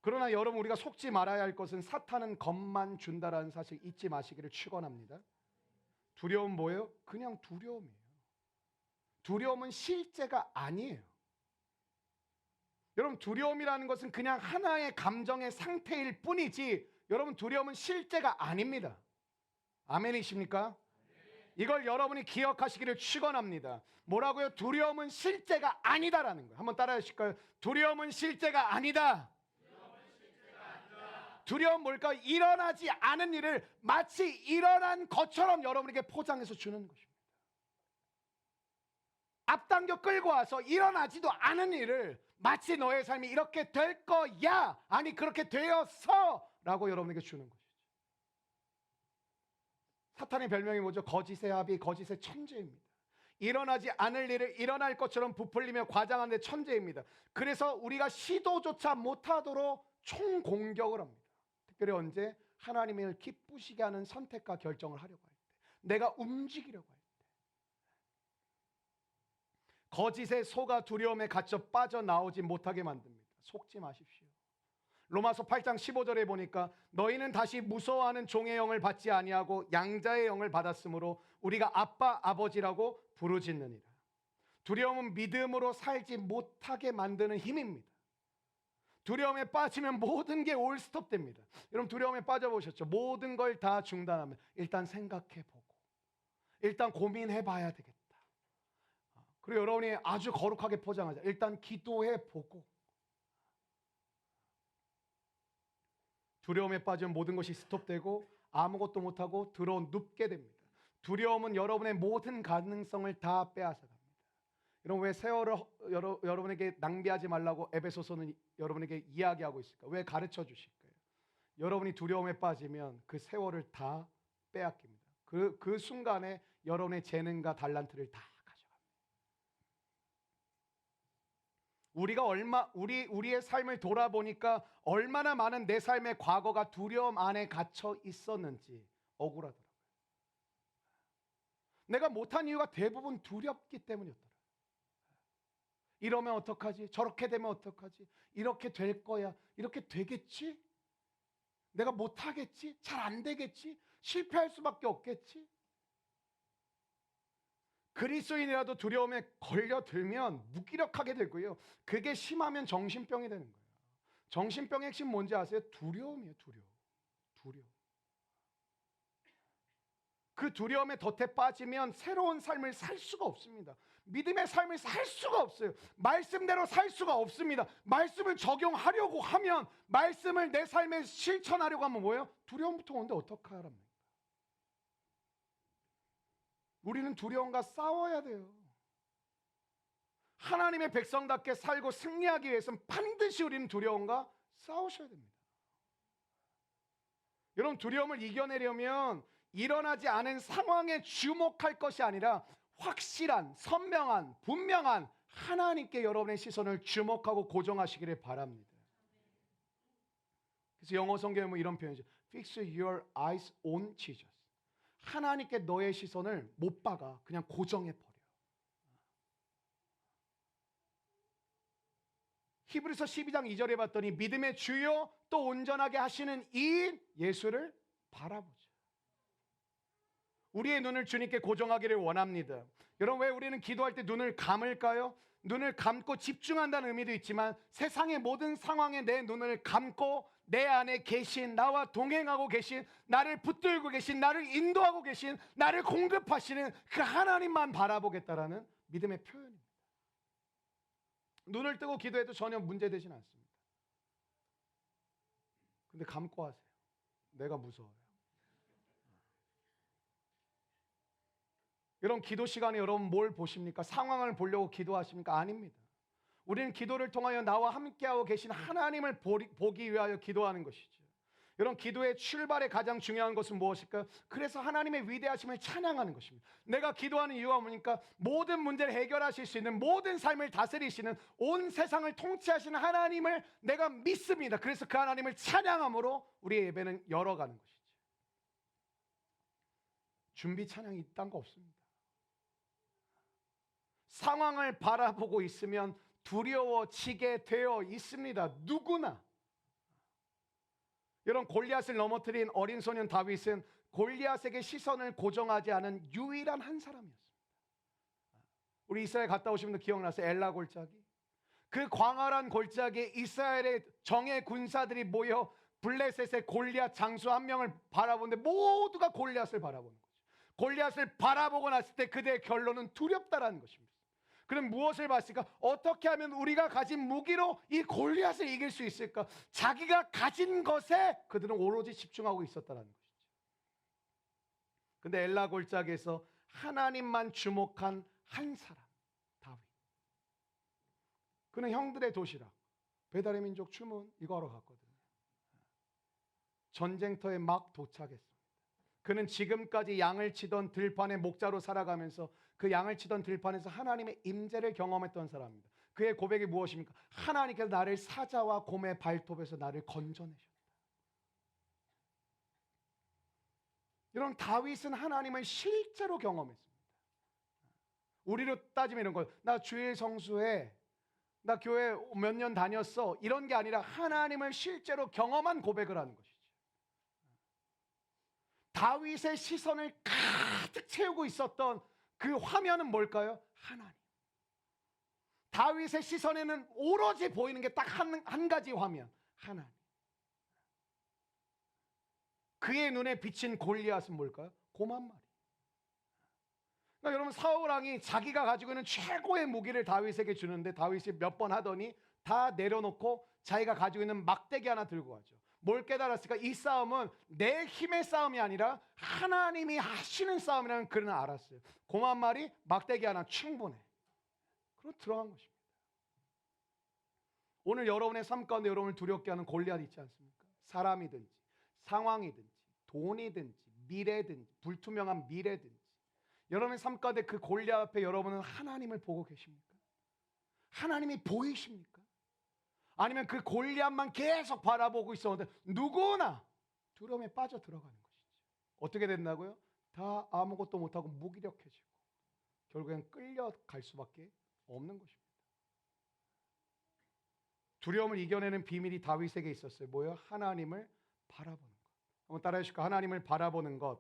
A: 그러나 여러분, 우리가 속지 말아야 할 것은 사탄은 겁만 준다라는 사실 잊지 마시기를 축원합니다. 두려움 뭐예요? 그냥 두려움이에요. 두려움은 실제가 아니에요. 여러분, 두려움이라는 것은 그냥 하나의 감정의 상태일 뿐이지, 여러분, 두려움은 실제가 아닙니다. 아멘이십니까? 이걸 여러분이 기억하시기를 축원합니다. 뭐라고요? 두려움은 실제가 아니다라는 거예요. 한번 따라해 주실까요? 두려움은 실제가 아니다. 두려움 뭘까? 일어나지 않은 일을 마치 일어난 것처럼 여러분에게 포장해서 주는 것입니다. 앞당겨 끌고 와서 일어나지도 않은 일을 마치 너의 삶이 이렇게 될 거야, 아니 그렇게 되었어 라고 여러분에게 주는 것이죠. 사탄의 별명이 뭐죠? 거짓의 아비, 거짓의 천재입니다. 일어나지 않을 일을 일어날 것처럼 부풀리며 과장하는 데 천재입니다. 그래서 우리가 시도조차 못하도록 총공격을 합니다. 특별히 언제? 하나님을 기쁘시게 하는 선택과 결정을 하려고 할 때, 내가 움직이려고 할 때. 거짓의 소가 두려움에 갇혀 빠져나오지 못하게 만듭니다. 속지 마십시오. 로마서 8장 15절에 보니까, 너희는 다시 무서워하는 종의 영을 받지 아니하고 양자의 영을 받았으므로 우리가 아빠 아버지라고 부르짖느니라. 두려움은 믿음으로 살지 못하게 만드는 힘입니다. 두려움에 빠지면 모든 게 올 스톱됩니다. 여러분, 두려움에 빠져보셨죠? 모든 걸 다 중단하면 일단 생각해보고, 일단 고민해봐야 되겠다. 그리고 여러분이 아주 거룩하게 포장하자. 일단 기도해보고. 두려움에 빠지면 모든 것이 스톱되고 아무것도 못하고 눕게 됩니다. 두려움은 여러분의 모든 가능성을 다 빼앗아 갑니다. 여러분, 왜 세월을 여러분에게 낭비하지 말라고 에베소서는 여러분에게 이야기하고 있을까? 왜 가르쳐 주실까요? 여러분이 두려움에 빠지면 그 세월을 다 빼앗깁니다. 그 순간에 여러분의 재능과 달란트를 다 우리의 삶을 돌아보니까 얼마나 많은 내 삶의 과거가 두려움 안에 갇혀 있었는지 억울하더라고요. 내가 못한 이유가 대부분 두렵기 때문이었더라고요. 이러면 어떡하지? 저렇게 되면 어떡하지? 이렇게 될 거야. 이렇게 되겠지? 내가 못하겠지? 잘 안 되겠지? 실패할 수밖에 없겠지? 그리스도인이라도 두려움에 걸려들면 무기력하게 되고요. 그게 심하면 정신병이 되는 거예요. 정신병의 핵심 뭔지 아세요? 두려움이에요. 두려움. 그 두려움의 덫에 빠지면 새로운 삶을 살 수가 없습니다. 믿음의 삶을 살 수가 없어요. 말씀대로 살 수가 없습니다. 말씀을 적용하려고 하면, 말씀을 내 삶에 실천하려고 하면 뭐예요? 두려움부터 오는데 어떡하랍니까? 우리는 두려움과 싸워야 돼요. 하나님의 백성답게 살고 승리하기 위해서는 반드시 우리는 두려움과 싸우셔야 됩니다. 여러분, 두려움을 이겨내려면 일어나지 않은 상황에 주목할 것이 아니라 확실한, 선명한, 분명한 하나님께 여러분의 시선을 주목하고 고정하시기를 바랍니다. 그래서 영어 성경에 뭐 이런 표현이죠. Fix your eyes on Jesus. 하나님께 너의 시선을 못 박아, 그냥 고정해버려. 히브리서 12장 2절에 봤더니 믿음의 주요 또 온전하게 하시는 이 예수를 바라보자. 우리의 눈을 주님께 고정하기를 원합니다. 여러분, 왜 우리는 기도할 때 눈을 감을까요? 눈을 감고 집중한다는 의미도 있지만 세상의 모든 상황에 내 눈을 감고 내 안에 계신, 나와 동행하고 계신, 나를 붙들고 계신, 나를 인도하고 계신, 나를 공급하시는 그 하나님만 바라보겠다라는 믿음의 표현입니다. 눈을 뜨고 기도해도 전혀 문제되진 않습니다. 근데 감고 하세요. 내가 무서워요. 여러분, 기도 시간에 여러분 뭘 보십니까? 상황을 보려고 기도하십니까? 아닙니다. 우리는 기도를 통하여 나와 함께하고 계신 하나님을 보기 위하여 기도하는 것이죠. 여러분, 기도의 출발에 가장 중요한 것은 무엇일까요? 그래서 하나님의 위대하심을 찬양하는 것입니다. 내가 기도하는 이유가 뭡니까? 모든 문제를 해결하실 수 있는, 모든 삶을 다스리시는, 온 세상을 통치하시는 하나님을 내가 믿습니다. 그래서 그 하나님을 찬양함으로 우리의 예배는 열어가는 것이죠. 준비 찬양이 이딴 거 없습니다. 상황을 바라보고 있으면 두려워지게 되어 있습니다. 누구나. 여러분, 골리앗을 넘어뜨린 어린 소년 다윗은 골리앗에게 시선을 고정하지 않은 유일한 한 사람이었습니다. 우리 이스라엘 갔다 오신 분들 기억나세요? 엘라 골짜기. 그 광활한 골짜기에 이스라엘의 정예 군사들이 모여 블레셋의 골리앗 장수 한 명을 바라보는데 모두가 골리앗을 바라보는 거죠. 골리앗을 바라보고 났을 때 그들의 결론은 두렵다라는 것입니다. 그럼 무엇을 봤을까? 어떻게 하면 우리가 가진 무기로 이 골리앗을 이길 수 있을까? 자기가 가진 것에 그들은 오로지 집중하고 있었다는 것이죠. 근데 엘라 골짜기에서 하나님만 주목한 한 사람, 다윗. 그는 형들의 도시락, 배달의 민족 주문 이거 하러 갔거든요. 전쟁터에 막 도착했습니다. 그는 지금까지 양을 치던 들판의 목자로 살아가면서 그 양을 치던 들판에서 하나님의 임재를 경험했던 사람입니다. 그의 고백이 무엇입니까? 하나님께서 나를 사자와 곰의 발톱에서 나를 건져내셨다. 여러분, 다윗은 하나님을 실제로 경험했습니다. 우리로 따지면 이런 거예요. 나 주일 성수해, 나 교회 몇 년 다녔어, 이런 게 아니라 하나님을 실제로 경험한 고백을 하는 것이죠. 다윗의 시선을 가득 채우고 있었던 그 화면은 뭘까요? 하나님. 다윗의 시선에는 오로지 보이는 게 딱 한 가지 화면, 하나님. 그의 눈에 비친 골리앗은 뭘까요? 곰 한 마리. 그러니까 여러분, 사울 왕이 자기가 가지고 있는 최고의 무기를 다윗에게 주는데 다윗이 몇 번 하더니 다 내려놓고 자기가 가지고 있는 막대기 하나 들고 가죠. 뭘 깨달았을까? 이 싸움은 내 힘의 싸움이 아니라 하나님이 하시는 싸움이라는 그는 알았어요. 곰 한 마리, 막대기 하나 충분해. 그럼 들어간 것입니다. 오늘 여러분의 삶 가운데 여러분을 두렵게 하는 골리앗 있지 않습니까? 사람이든지 상황이든지 돈이든지 미래든지 불투명한 미래든지 여러분의 삶 가운데 그 골리앗 앞에 여러분은 하나님을 보고 계십니까? 하나님이 보이십니까? 아니면 그 골리앗만 계속 바라보고 있었는데 누구나 두려움에 빠져 들어가는 것이죠. 어떻게 된다고요? 다 아무것도 못하고 무기력해지고 결국엔 끌려갈 수밖에 없는 것입니다. 두려움을 이겨내는 비밀이 다윗에게 있었어요. 뭐예요? 하나님을 바라보는 것. 한번 따라해 주실까요? 하나님을 바라보는 것.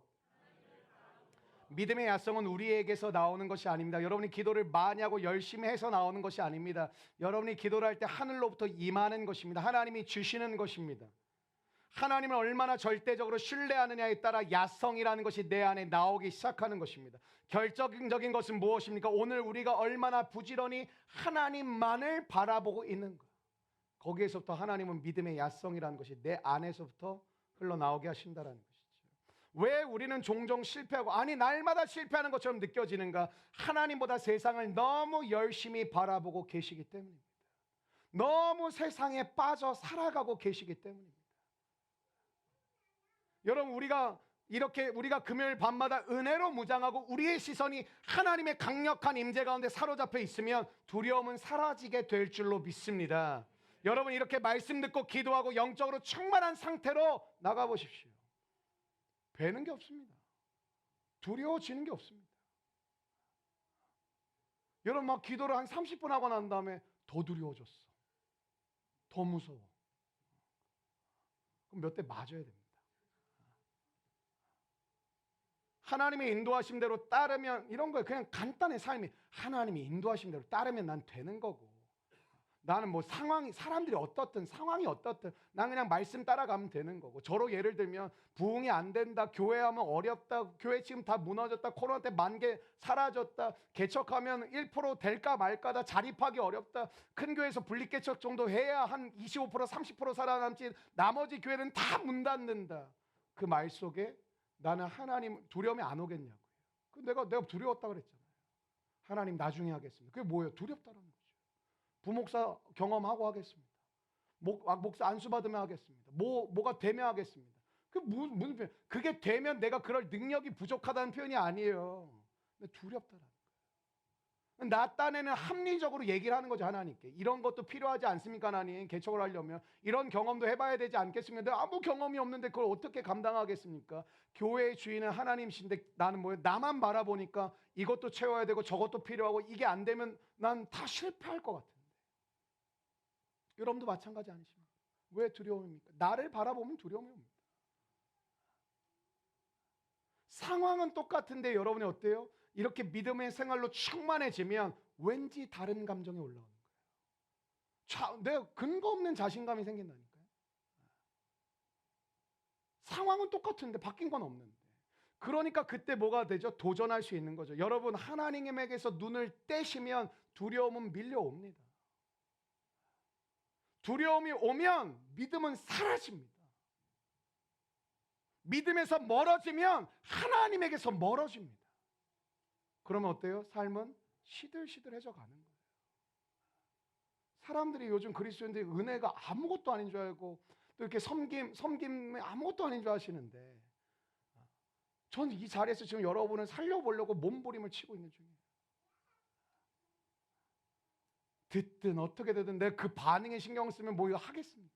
A: 믿음의 야성은 우리에게서 나오는 것이 아닙니다. 여러분이 기도를 많이 하고 열심히 해서 나오는 것이 아닙니다. 여러분이 기도를 할 때 하늘로부터 임하는 것입니다. 하나님이 주시는 것입니다. 하나님을 얼마나 절대적으로 신뢰하느냐에 따라 야성이라는 것이 내 안에 나오기 시작하는 것입니다. 결정적인 것은 무엇입니까? 오늘 우리가 얼마나 부지런히 하나님만을 바라보고 있는가. 거기에서부터 하나님은 믿음의 야성이라는 것이 내 안에서부터 흘러나오게 하신다는 것이죠. 왜 우리는 종종 실패하고, 아니 날마다 실패하는 것처럼 느껴지는가? 하나님보다 세상을 너무 열심히 바라보고 계시기 때문입니다. 너무 세상에 빠져 살아가고 계시기 때문입니다. 여러분, 우리가 금요일 밤마다 은혜로 무장하고 우리의 시선이 하나님의 강력한 임재 가운데 사로잡혀 있으면 두려움은 사라지게 될 줄로 믿습니다. 여러분, 이렇게 말씀 듣고 기도하고 영적으로 충만한 상태로 나가보십시오. 배는 게 없습니다. 두려워지는 게 없습니다. 여러분, 막 기도를 한 30분 하고 난 다음에 더 두려워졌어. 더 무서워. 그럼 몇 대 맞아야 됩니다. 하나님의 인도하신 대로 따르면, 이런 거예요. 그냥 간단해. 삶이 하나님이 인도하신 대로 따르면 난 되는 거고, 나는 뭐 사람들이 어떻든 상황이 어떻든 난 그냥 말씀 따라가면 되는 거고. 저로 예를 들면 부흥이 안 된다, 교회하면 어렵다, 교회 지금 다 무너졌다, 코로나 때 10,000개 사라졌다, 개척하면 1% 될까 말까다, 자립하기 어렵다, 큰 교회에서 분립개척 정도 해야 한 25% 30% 살아남지, 나머지 교회는 다 문 닫는다. 그 말 속에 나는 하나님 두려움이 안 오겠냐고요. 내가 두려웠다 그랬잖아요. 하나님 나중에 하겠습니다. 그게 뭐예요? 두렵다는 거죠. 부목사 경험하고 하겠습니다. 목사 안수 받으면 하겠습니다. 뭐가 되면 하겠습니다. 무슨 표현? 그게 되면 내가 그럴 능력이 부족하다는 표현이 아니에요. 두렵다라는 거예요. 나 딴에는 합리적으로 얘기를 하는 거죠. 하나님께 이런 것도 필요하지 않습니까? 하나님, 개척을 하려면 이런 경험도 해봐야 되지 않겠습니까? 내가 아무 경험이 없는데 그걸 어떻게 감당하겠습니까? 교회의 주인은 하나님이신데 나는 뭐예요? 나만 바라보니까 이것도 채워야 되고 저것도 필요하고, 이게 안 되면 난 다 실패할 것 같은데. 여러분도 마찬가지 아니십니까? 왜 두려움입니까? 나를 바라보면 두려움이 옵니다. 상황은 똑같은데 여러분이 어때요? 이렇게 믿음의 생활로 충만해지면 왠지 다른 감정이 올라오는 거예요. 내가 근거 없는 자신감이 생긴다니까요. 상황은 똑같은데 바뀐 건 없는데. 그러니까 그때 뭐가 되죠? 도전할 수 있는 거죠. 여러분, 하나님에게서 눈을 떼시면 두려움은 밀려옵니다. 두려움이 오면 믿음은 사라집니다. 믿음에서 멀어지면 하나님에게서 멀어집니다. 그러면 어때요? 삶은 시들시들해져 가는 거예요. 사람들이 요즘 그리스도인들이 은혜가 아무것도 아닌 줄 알고 또 이렇게 섬김이 아무것도 아닌 줄 아시는데, 전 이 자리에서 지금 여러분을 살려보려고 몸부림을 치고 있는 중이에요. 듣든 어떻게 되든 내 그 반응에 신경 쓰면 뭐 이거 하겠습니까?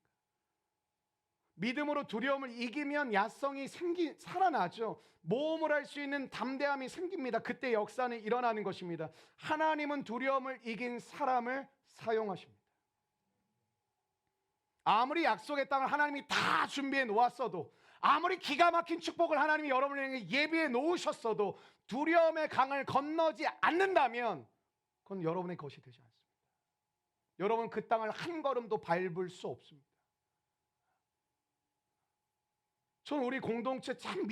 A: 믿음으로 두려움을 이기면 야성이 살아나죠. 모험을 할 수 있는 담대함이 생깁니다. 그때 역사는 일어나는 것입니다. 하나님은 두려움을 이긴 사람을 사용하십니다. 아무리 약속의 땅을 하나님이 다 준비해 놓았어도, 아무리 기가 막힌 축복을 하나님이 여러분에게 예비해 놓으셨어도 두려움의 강을 건너지 않는다면 그건 여러분의 것이 되지 않습니다. 여러분, 그 땅을 한 걸음도 밟을 수 없습니다. 저는 우리 공동체 참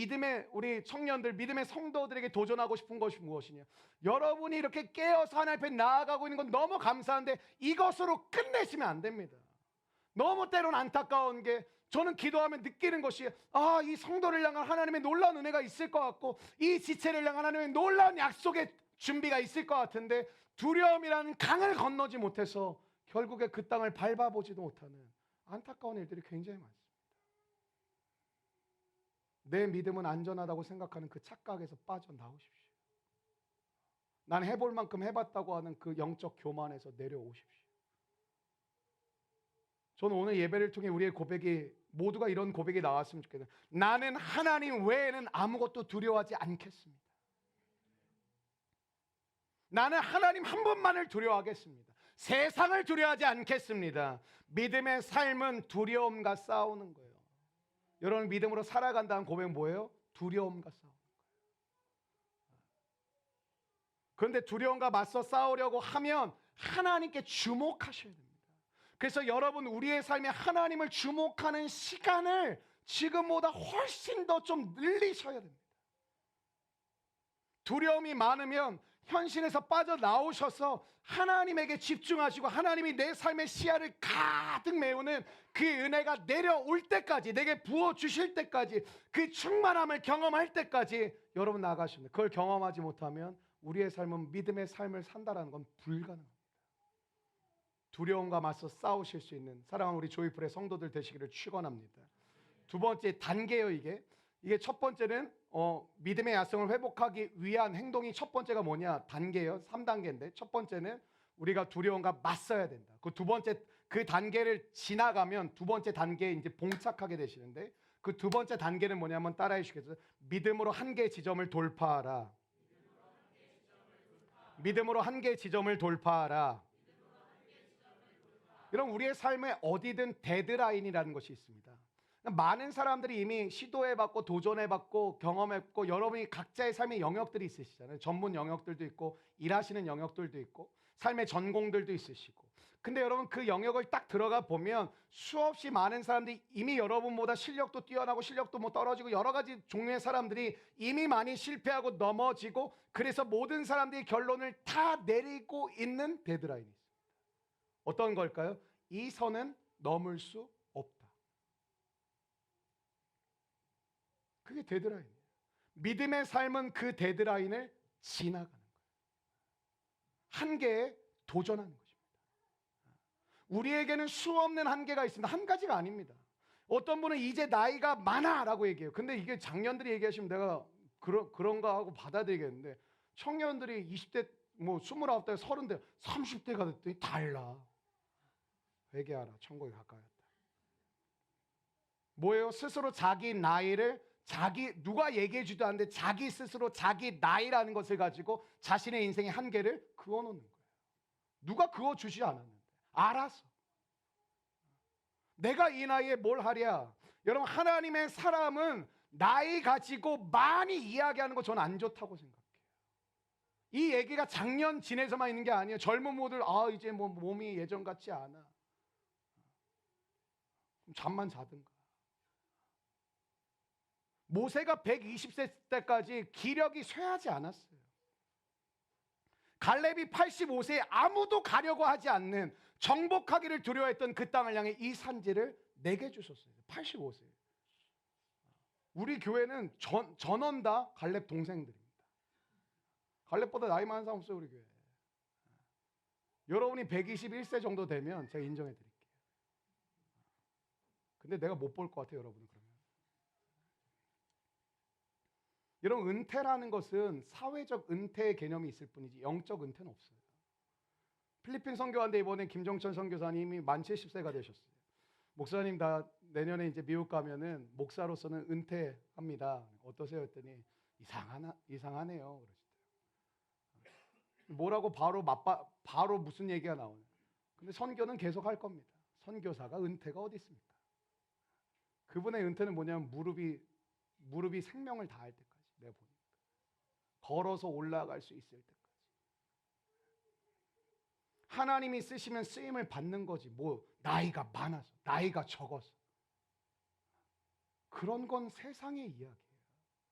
A: 우리 청년들, 믿음의 성도들에게 도전하고 싶은 것이 무엇이냐? 여러분이 이렇게 깨어서 하나님 앞에 나아가고 있는 건 너무 감사한데 이것으로 끝내시면 안 됩니다. 너무 때로는 안타까운 게, 저는 기도하면 느끼는 것이, 이 성도를 향한 하나님의 놀라운 은혜가 있을 것 같고, 이 지체를 향한 하나님의 놀라운 약속의 준비가 있을 것 같은데, 두려움이라는 강을 건너지 못해서 결국에 그 땅을 밟아보지도 못하는 안타까운 일들이 굉장히 많습니다. 내 믿음은 안전하다고 생각하는 그 착각에서 빠져나오십시오. 난 해볼 만큼 해봤다고 하는 그 영적 교만에서 내려오십시오. 저는 오늘 예배를 통해 우리의 고백이, 모두가 이런 고백이 나왔으면 좋겠어요. 나는 하나님 외에는 아무것도 두려워하지 않겠습니다. 나는 하나님 한 분만을 두려워하겠습니다. 세상을 두려워하지 않겠습니다. 믿음의 삶은 두려움과 싸우는 거예요. 여러분, 믿음으로 살아간다는 고백은 뭐예요? 두려움과 싸우는 거예요. 그런데 두려움과 맞서 싸우려고 하면 하나님께 주목하셔야 됩니다. 그래서 여러분, 우리의 삶에 하나님을 주목하는 시간을 지금보다 훨씬 더 좀 늘리셔야 됩니다. 두려움이 많으면 현실에서 빠져나오셔서 하나님에게 집중하시고 하나님이 내 삶의 시야를 가득 메우는 그 은혜가 내려올 때까지, 내게 부어주실 때까지, 그 충만함을 경험할 때까지 여러분 나아가십니다. 그걸 경험하지 못하면 우리의 삶은 믿음의 삶을 산다는 건 불가능합니다. 두려움과 맞서 싸우실 수 있는 사랑하는 우리 조이풀의 성도들 되시기를 축원합니다. 두 번째 단계요. 이게 첫 번째는 믿음의 야성을 회복하기 위한 행동이 첫 번째가 뭐냐? 단계요. 3단계인데 첫 번째는 우리가 두려움과 맞서야 된다. 그 두 번째 그 단계를 지나가면 두 번째 단계에 이제 봉착하게 되시는데 그 두 번째 단계는 뭐냐면 따라해 주시겠어요? 믿음으로 한계 지점을 돌파하라. 믿음으로 한계 지점을 돌파하라. 이런 우리의 삶에 어디든 데드라인이라는 것이 있습니다. 많은 사람들이 이미 시도해봤고 도전해봤고 경험했고 여러분이 각자의 삶의 영역들이 있으시잖아요. 전문 영역들도 있고 일하시는 영역들도 있고 삶의 전공들도 있으시고. 근데 여러분 그 영역을 딱 들어가 보면 수없이 많은 사람들이 이미 여러분보다 실력도 뛰어나고 실력도 뭐 떨어지고 여러 가지 종류의 사람들이 이미 많이 실패하고 넘어지고 그래서 모든 사람들이 결론을 다 내리고 있는 데드라인이 있습니다. 어떤 걸까요? 이 선은 넘을 수 없다. 그게 데드라인이에요. 믿음의 삶은 그 데드라인을 지나가는 거예요. 한계에 도전하는 것입니다. 우리에게는 수없는 한계가 있습니다. 한 가지가 아닙니다. 어떤 분은 이제 나이가 많아라고 얘기해요. 근데 이게 장년들이 얘기하시면 내가 그런가 하고 받아들이겠는데 청년들이 20대 뭐 29대 30대 30대가 됐더니 달라. 회개하라. 천국에 가까웠다. 뭐예요? 스스로 자기 나이를 누가 얘기해주지도 않는데 자기 스스로 자기 나이라는 것을 가지고 자신의 인생의 한계를 그어놓는 거예요. 누가 그어주지 않았는데 알아서 내가 이 나이에 뭘 하랴. 여러분 하나님의 사람은 나이 가지고 많이 이야기하는 거 저는 안 좋다고 생각해요. 이 얘기가 작년 지내서만 있는 게 아니에요. 젊은 모들 이제 뭐 몸이 예전 같지 않아. 잠만 자든가. 모세가 120세 때까지 기력이 쇠하지 않았어요. 갈렙이 85세에 아무도 가려고 하지 않는 정복하기를 두려워했던 그 땅을 향해 이 산지를 내게 주셨어요. 85세. 우리 교회는 전원 다 갈렙 동생들입니다. 갈렙보다 나이 많은 사람 없어요, 우리 교회. 여러분이 121세 정도 되면 제가 인정해 드릴게요. 근데 내가 못 볼 것 같아요, 여러분은 그러면. 여러분 은퇴라는 것은 사회적 은퇴의 개념이 있을 뿐이지 영적 은퇴는 없어요. 필리핀 선교하는데 이번에 김정천 선교사님이 만 70세가 되셨어요. 목사님 나 내년에 이제 미국 가면은 목사로서는 은퇴합니다. 어떠세요? 했더니 이상하네요. 그러시더라고요. 뭐라고 바로 무슨 얘기가 나오냐. 근데 선교는 계속 할 겁니다. 선교사가 은퇴가 어디 있습니까? 그분의 은퇴는 뭐냐면 무릎이 생명을 다할 때까지. 내가 보니까 걸어서 올라갈 수 있을 때까지 하나님이 쓰시면 쓰임을 받는 거지. 뭐 나이가 많아서 나이가 적어서 그런 건 세상의 이야기예요.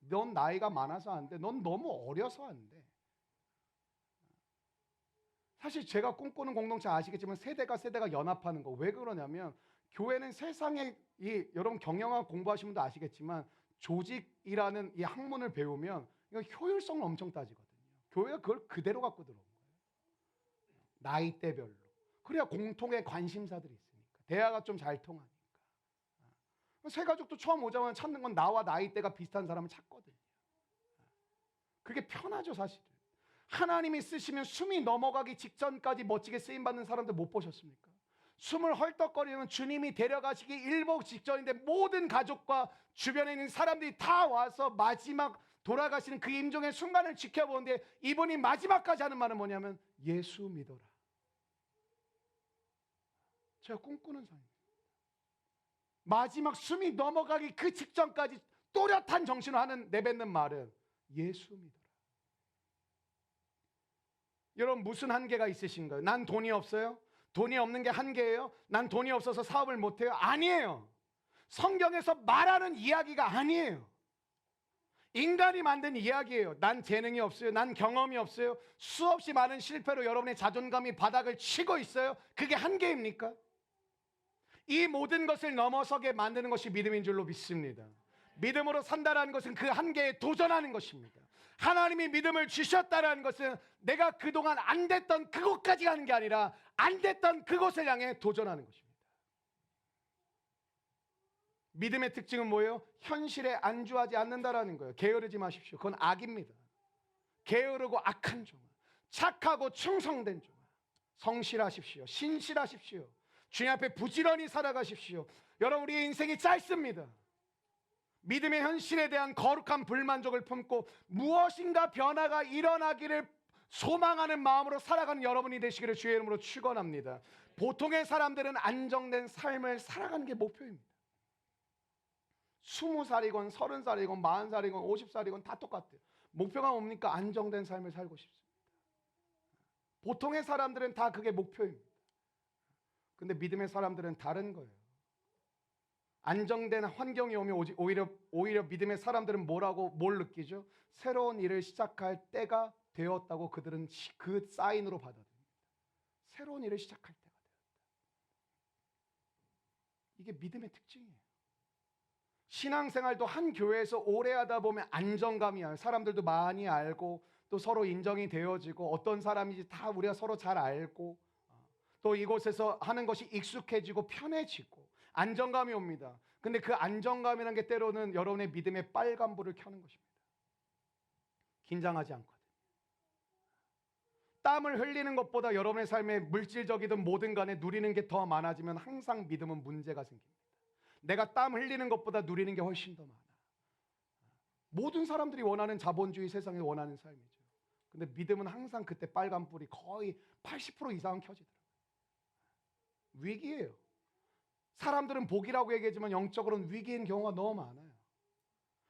A: 넌 나이가 많아서 안 돼. 넌 너무 어려서 안 돼. 사실 제가 꿈꾸는 공동체 아시겠지만 세대가 연합하는 거. 왜 그러냐면 교회는 세상에 여러분 경영학 공부하시는 분도 아시겠지만 조직이라는 이 학문을 배우면 이거 효율성을 엄청 따지거든요. 교회가 그걸 그대로 갖고 들어온 거예요. 나이대별로. 그래야 공통의 관심사들이 있으니까. 대화가 좀 잘 통하니까. 새 가족도 처음 오자마자 찾는 건 나와 나이대가 비슷한 사람을 찾거든요. 그게 편하죠, 사실은. 하나님이 쓰시면 숨이 넘어가기 직전까지 멋지게 쓰임받는 사람들 못 보셨습니까? 숨을 헐떡거리면 주님이 데려가시기 일보 직전인데 모든 가족과 주변에 있는 사람들이 다 와서 마지막 돌아가시는 그 임종의 순간을 지켜보는데 이분이 마지막까지 하는 말은 뭐냐면 예수 믿어라. 제가 꿈꾸는 삶입니다. 마지막 숨이 넘어가기 그 직전까지 또렷한 정신으로 하는 내뱉는 말은 예수 믿어라. 여러분 무슨 한계가 있으신가요? 난 돈이 없어요? 돈이 없는 게 한계예요? 난 돈이 없어서 사업을 못해요? 아니에요. 성경에서 말하는 이야기가 아니에요. 인간이 만든 이야기예요. 난 재능이 없어요. 난 경험이 없어요. 수없이 많은 실패로 여러분의 자존감이 바닥을 치고 있어요. 그게 한계입니까? 이 모든 것을 넘어서게 만드는 것이 믿음인 줄로 믿습니다. 믿음으로 산다라는 것은 그 한계에 도전하는 것입니다. 하나님이 믿음을 주셨다라는 것은 내가 그동안 안 됐던 그곳까지 가는 게 아니라 안 됐던 그곳을 향해 도전하는 것입니다. 믿음의 특징은 뭐예요? 현실에 안주하지 않는다라는 거예요. 게으르지 마십시오. 그건 악입니다. 게으르고 악한 종아, 착하고 충성된 종아, 성실하십시오. 신실하십시오. 주님 앞에 부지런히 살아가십시오. 여러분, 우리의 인생이 짧습니다. 믿음의 현실에 대한 거룩한 불만족을 품고 무엇인가 변화가 일어나기를 소망하는 마음으로 살아가는 여러분이 되시기를 주의 이름으로 축원합니다. 보통의 사람들은 안정된 삶을 살아가는 게 목표입니다. 20살이건 30살이건 40살이건 50살이건 다 똑같아요. 목표가 뭡니까? 안정된 삶을 살고 싶습니다. 보통의 사람들은 다 그게 목표입니다. 근데 믿음의 사람들은 다른 거예요. 안정된 환경이 오면 오히려 믿음의 사람들은 뭘 느끼죠? 새로운 일을 시작할 때가 되었다고 그들은 그 사인으로 받아들입니다. 새로운 일을 시작할 때가 되었다. 이게 믿음의 특징이에요. 신앙생활도 한 교회에서 오래 하다 보면 안정감이야. 사람들도 많이 알고 또 서로 인정이 되어지고 어떤 사람인지 다 우리가 서로 잘 알고 또 이곳에서 하는 것이 익숙해지고 편해지고 안정감이 옵니다. 근데 그 안정감이라는 게 때로는 여러분의 믿음의 빨간불을 켜는 것입니다. 긴장하지 않거든. 땀을 흘리는 것보다 여러분의 삶에 물질적이든 뭐든 간에 누리는 게 더 많아지면 항상 믿음은 문제가 생깁니다. 내가 땀 흘리는 것보다 누리는 게 훨씬 더 많아. 모든 사람들이 원하는 자본주의 세상에 원하는 삶이죠. 근데 믿음은 항상 그때 빨간불이 거의 80% 이상은 켜지더라고요. 위기예요. 사람들은 복이라고 얘기하지만 영적으로는 위기인 경우가 너무 많아요.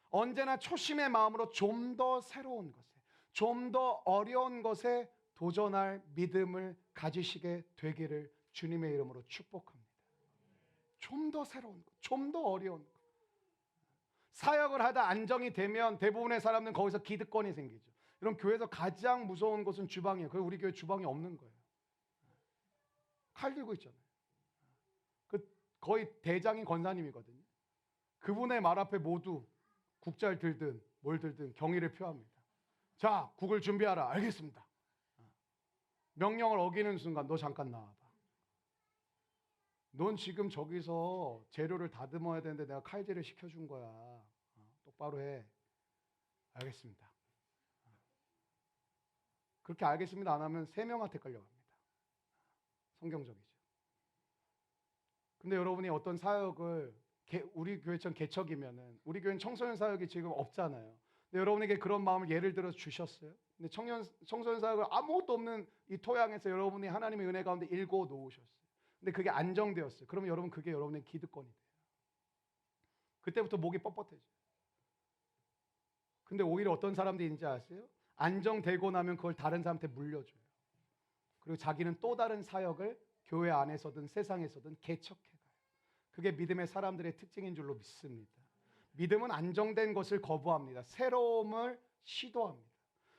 A: 언제나 초심의 마음으로 좀 더 새로운 것에, 좀 더 어려운 것에 도전할 믿음을 가지시게 되기를 주님의 이름으로 축복합니다. 좀 더 새로운 것, 좀 더 어려운 것. 사역을 하다 안정이 되면 대부분의 사람들은 거기서 기득권이 생기죠. 여러분, 교회에서 가장 무서운 곳은 주방이에요. 그래서 우리 교회 주방이 없는 거예요. 칼 들고 있잖아요. 거의 대장인 권사님이거든요. 그분의 말 앞에 모두 국자를 들든 뭘 들든 경의를 표합니다. 자, 국을 준비하라. 알겠습니다. 명령을 어기는 순간 너 잠깐 나와봐. 넌 지금 저기서 재료를 다듬어야 되는데 내가 칼질을 시켜준 거야. 똑바로 해. 알겠습니다. 그렇게 알겠습니다 안 하면 3명한테 끌려갑니다. 성경적이죠. 근데 여러분이 어떤 사역을 우리 교회처럼 개척이면은 우리 교회는 청소년 사역이 지금 없잖아요. 근데 여러분에게 그런 마음을 예를 들어 주셨어요. 근데 청소년 사역을 아무것도 없는 이 토양에서 여러분이 하나님의 은혜 가운데 일궈 놓으셨어요. 근데 그게 안정되었어요. 그러면 여러분 그게 여러분의 기득권이 돼요. 그때부터 목이 뻣뻣해져요. 근데 오히려 어떤 사람들인지 아세요? 안정되고 나면 그걸 다른 사람한테 물려줘요. 그리고 자기는 또 다른 사역을 교회 안에서든 세상에서든 개척해가요. 그게 믿음의 사람들의 특징인 줄로 믿습니다. 믿음은 안정된 것을 거부합니다. 새로움을 시도합니다.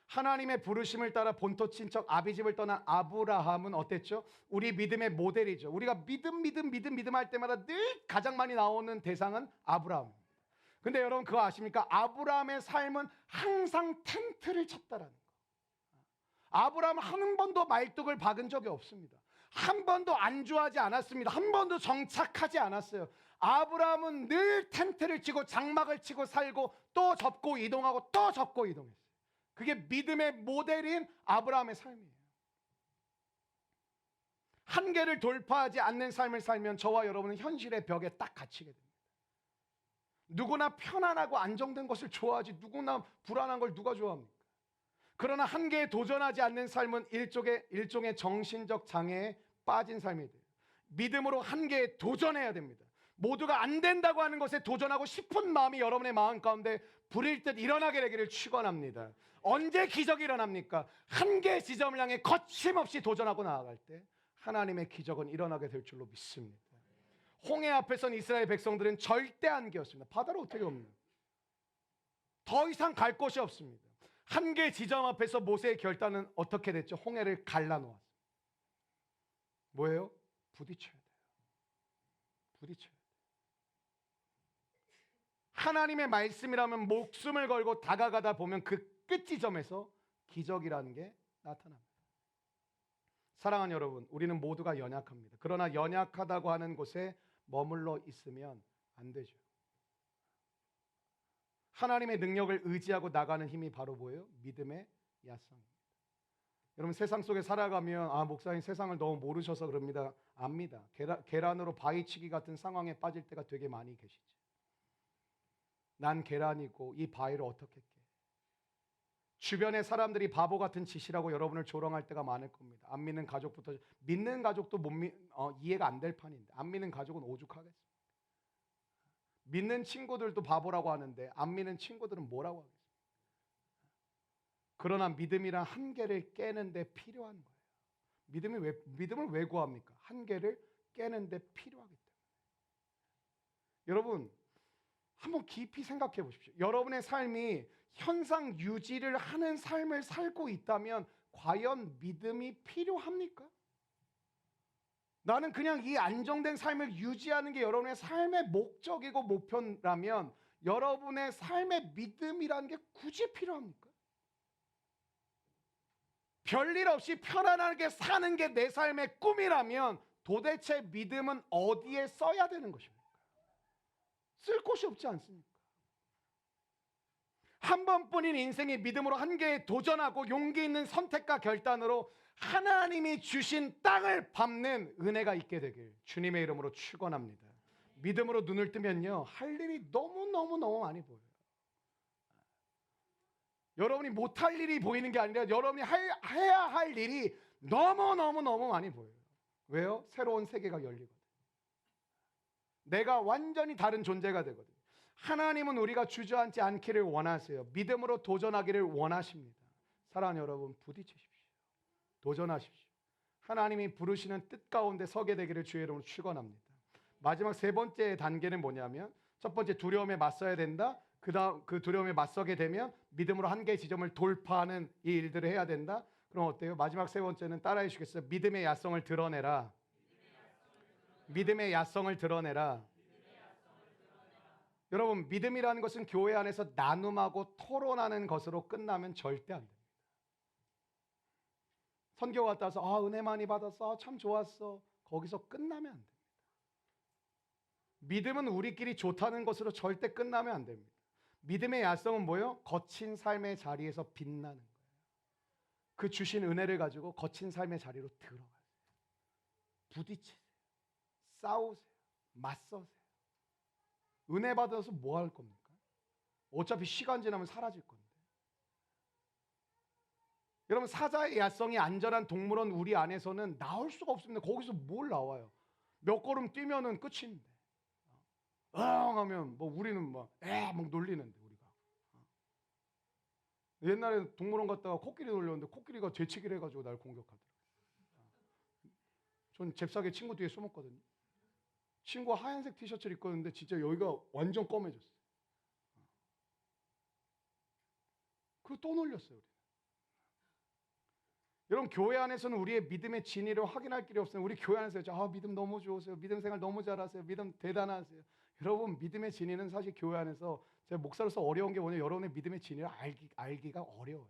A: 하나님의 부르심을 따라 본토 친척 아비집을 떠난 아브라함은 어땠죠? 우리 믿음의 모델이죠. 우리가 믿음 할 때마다 늘 가장 많이 나오는 대상은 아브라함입니다. 근데 여러분 그거 아십니까? 아브라함의 삶은 항상 텐트를 쳤다라는 거. 아브라함은 한 번도 말뚝을 박은 적이 없습니다. 한 번도 안주하지 않았습니다. 한 번도 정착하지 않았어요. 아브라함은 늘 텐트를 치고 장막을 치고 살고 또 접고 이동하고 또 접고 이동했어요. 그게 믿음의 모델인 아브라함의 삶이에요. 한계를 돌파하지 않는 삶을 살면 저와 여러분은 현실의 벽에 딱 갇히게 됩니다. 누구나 편안하고 안정된 것을 좋아하지 누구나 불안한 걸 누가 좋아합니까? 그러나 한계에 도전하지 않는 삶은 일종의 정신적 장애에 빠진 삶이 돼요. 믿음으로 한계에 도전해야 됩니다. 모두가 안 된다고 하는 것에 도전하고 싶은 마음이 여러분의 마음 가운데 불일 듯 일어나게 되기를 축원합니다. 언제 기적이 일어납니까? 한계 지점을 향해 거침없이 도전하고 나아갈 때 하나님의 기적은 일어나게 될 줄로 믿습니다. 홍해 앞에선 이스라엘 백성들은 절대 안개였습니다. 바다로 어떻게 옵니까? 더 이상 갈 곳이 없습니다. 한계 지점 앞에서 모세의 결단은 어떻게 됐죠? 홍해를 갈라놓았어요. 뭐예요? 부딪혀야 돼요. 부딪혀야 돼요. 하나님의 말씀이라면 목숨을 걸고 다가가다 보면 그 끝 지점에서 기적이라는 게 나타납니다. 사랑하는 여러분, 우리는 모두가 연약합니다. 그러나 연약하다고 하는 곳에 머물러 있으면 안 되죠. 하나님의 능력을 의지하고 나가는 힘이 바로 뭐예요? 믿음의 야성입니다. 여러분, 세상 속에 살아가면 목사님 세상을 너무 모르셔서 그럽니다. 압니다. 계란으로 바위치기 같은 상황에 빠질 때가 되게 많이 계시죠. 난 계란이고 이 바위를 어떻게 깨? 주변의 사람들이 바보 같은 짓이라고 여러분을 조롱할 때가 많을 겁니다. 안 믿는 가족부터, 믿는 가족도 이해가 안 될 판인데 안 믿는 가족은 오죽하겠습니까? 믿는 친구들도 바보라고 하는데 안 믿는 친구들은 뭐라고 하겠습니까? 그러나 믿음이란 한계를 깨는데 필요한 거예요. 믿음을 왜 구합니까? 한계를 깨는데 필요하기 때문에. 여러분, 한번 깊이 생각해 보십시오. 여러분의 삶이 현상 유지를 하는 삶을 살고 있다면 과연 믿음이 필요합니까? 나는 그냥 이 안정된 삶을 유지하는 게 여러분의 삶의 목적이고 목표라면 여러분의 삶의 믿음이라는 게 굳이 필요합니까? 별일 없이 편안하게 사는 게 내 삶의 꿈이라면 도대체 믿음은 어디에 써야 되는 것입니까? 쓸 곳이 없지 않습니까? 한 번뿐인 인생의 믿음으로 한계에 도전하고 용기 있는 선택과 결단으로 하나님이 주신 땅을 밟는 은혜가 있게 되길 주님의 이름으로 축원합니다. 믿음으로 눈을 뜨면요, 할 일이 너무 많이 보여요. 여러분이 못할 일이 보이는 게 아니라 여러분이 해야 할 일이 너무 많이 보여요. 왜요? 새로운 세계가 열리거든. 내가 완전히 다른 존재가 되거든. 하나님은 우리가 주저앉지 않기를 원하세요. 믿음으로 도전하기를 원하십니다. 사랑하는 여러분, 부딪히십시오. 도전하십시오. 하나님이 부르시는 뜻 가운데 서게 되기를 주의 이름으로 축원합니다. 마지막 세 번째 단계는 뭐냐면, 첫 번째 두려움에 맞서야 된다. 그다음 그 두려움에 맞서게 되면 믿음으로 한계의 지점을 돌파하는 이 일들을 해야 된다. 그럼 어때요? 마지막 세 번째는 따라해 주시겠어요? 믿음의 야성을 드러내라. 믿음의 야성을 드러내라. 여러분, 믿음이라는 것은 교회 안에서 나눔하고 토론하는 것으로 끝나면 절대 안 됩니다. 선교 갔다 와서 은혜 많이 받았어, 참 좋았어, 거기서 끝나면 안 됩니다. 믿음은 우리끼리 좋다는 것으로 절대 끝나면 안 됩니다. 믿음의 야성은 뭐예요? 거친 삶의 자리에서 빛나는 거예요. 그 주신 은혜를 가지고 거친 삶의 자리로 들어가세요. 부딪히세요. 싸우세요. 맞서세요. 은혜 받아서 뭐 할 겁니까? 어차피 시간 지나면 사라질 건데. 여러분, 사자의 야성이 안전한 동물원 우리 안에서는 나올 수가 없습니다. 거기서 뭘 나와요? 몇 걸음 뛰면은 끝인데. 하면 우리는 막 놀리는데 우리가. 옛날에 동물원 갔다가 코끼리 놀렸는데 코끼리가 재채기를 해가지고 날 공격하더라고요. 전 잽싸게 친구 뒤에 숨었거든요. 친구 하얀색 티셔츠를 입고 있는데 진짜 여기가 완전 검해졌어요. 그리고 또 놀렸어요. 우리. 여러분, 교회 안에서는 우리의 믿음의 진위를 확인할 길이 없어요. 우리 교회 안에서 믿음 너무 좋으세요. 믿음 생활 너무 잘하세요. 믿음 대단하세요. 여러분, 믿음의 진위는 사실 교회 안에서 제가 목사로서 어려운 게 뭐냐면 여러분의 믿음의 진위를 알기가 어려워요.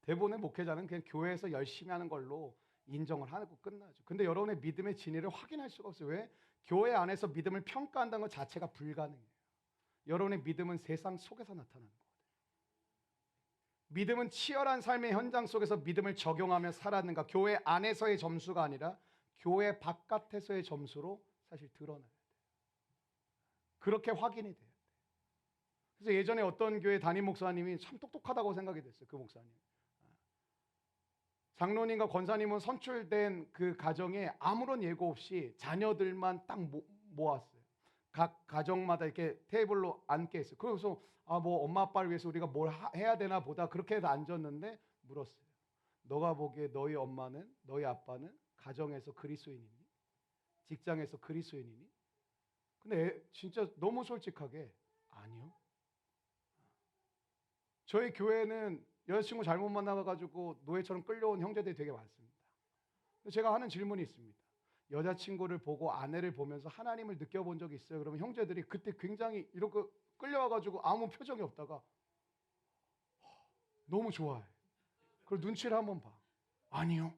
A: 대부분의 목회자는 그냥 교회에서 열심히 하는 걸로 인정을 하고 끝나죠. 근데 여러분의 믿음의 진위를 확인할 수가 없어요. 왜? 교회 안에서 믿음을 평가한다는 것 자체가 불가능해요. 여러분의 믿음은 세상 속에서 나타나는 거예요. 믿음은 치열한 삶의 현장 속에서 믿음을 적용하며 살았는가, 교회 안에서의 점수가 아니라 교회 바깥에서의 점수로 사실 드러나야 돼요. 그렇게 확인이 돼요. 그래서 예전에 어떤 교회 담임 목사님이 참 똑똑하다고 생각이 됐어요. 그 목사님. 장로님과 권사님은 선출된 그 가정에 아무런 예고 없이 자녀들만 딱 모았어요. 각 가정마다 이렇게 테이블로 앉게 했어요. 그래서 엄마 아빠를 위해서 우리가 뭘 해야 되나 보다 그렇게 해서 앉았는데 물었어요. 너가 보기에 너희 엄마는, 너희 아빠는 가정에서 그리스도인이니? 직장에서 그리스도인이니? 근데 진짜 너무 솔직하게 아니요. 저희 교회는 여자친구 잘못 만나가지고 노예처럼 끌려온 형제들이 되게 많습니다. 제가 하는 질문이 있습니다. 여자친구를 보고 아내를 보면서 하나님을 느껴본 적이 있어요? 그러면 형제들이 그때 굉장히 이렇게 끌려와가지고 아무 표정이 없다가 너무 좋아해. 그걸 눈치를 한번 봐. 아니요.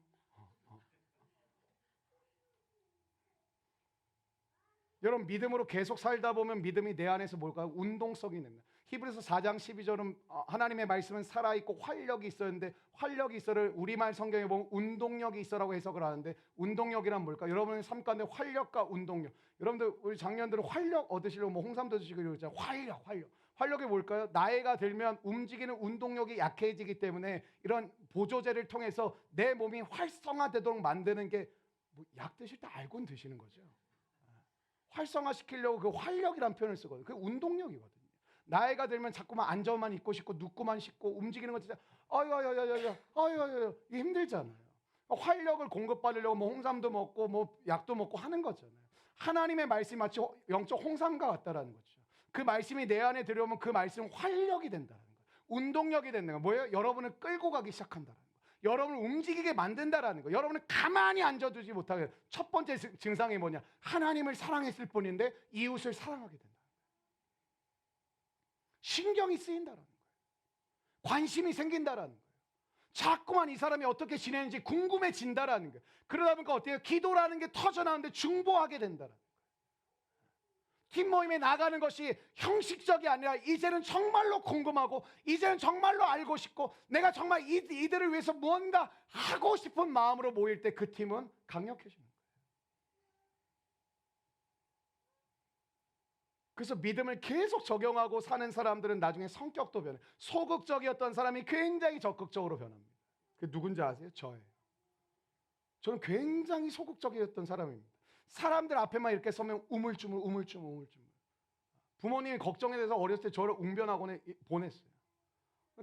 A: 여러분, 믿음으로 계속 살다 보면 믿음이 내 안에서 뭘까요? 운동성이 됩니다. 히브리서 4장 12절은 하나님의 말씀은 살아있고 활력이 있었는데, 활력이 있어를 우리말 성경에 보면 운동력이 있어라고 해석을 하는데, 운동력이란 뭘까? 여러분의 삶 가운데 활력과 운동력. 여러분들 우리 작년들은 활력 얻으시려고 뭐 홍삼도 드시고 이러잖아요. 활력이 뭘까요? 나이가 들면 움직이는 운동력이 약해지기 때문에 이런 보조제를 통해서 내 몸이 활성화되도록 만드는 게 뭐 약 드실 때 알고는 드시는 거죠. 활성화시키려고 그 활력이라는 표현을 쓰거든요. 그게 운동력이거든요. 나이가 들면 자꾸만 앉아만 있고 싶고 눕고만 싶고 움직이는 거 진짜 아유 이게 힘들잖아요. 활력을 공급받으려고 뭐 홍삼도 먹고 뭐 약도 먹고 하는 거잖아요. 하나님의 말씀이 마치 영적 홍삼과 같다라는 거죠. 그 말씀이 내 안에 들어오면 그 말씀은 활력이 된다는 거예요. 운동력이 된다는 거예요. 뭐예요? 여러분을 끌고 가기 시작한다는 거예요. 여러분을 움직이게 만든다라는 거예요. 여러분을 가만히 앉아두지 못하게. 첫 번째 증상이 뭐냐? 하나님을 사랑했을 뿐인데 이웃을 사랑하게 된다. 신경이 쓰인다라는 거예요. 관심이 생긴다라는 거예요. 자꾸만 이 사람이 어떻게 지내는지 궁금해진다라는 거예요. 그러다 보니까 어때요? 기도라는 게 터져나오는데 중보하게 된다라는 거예요. 팀 모임에 나가는 것이 형식적이 아니라 이제는 정말로 궁금하고 이제는 정말로 알고 싶고 내가 정말 이들을 위해서 무언가 하고 싶은 마음으로 모일 때 그 팀은 강력해지는 거예요. 그래서 믿음을 계속 적용하고 사는 사람들은 나중에 성격도 변해요. 소극적이었던 사람이 굉장히 적극적으로 변합니다. 그게 누군지 아세요? 저예요. 저는 굉장히 소극적이었던 사람입니다. 사람들 앞에만 이렇게 서면 우물쭈물. 부모님이 걱정에 대해서 어렸을 때 저를 웅변학원에 보냈어요.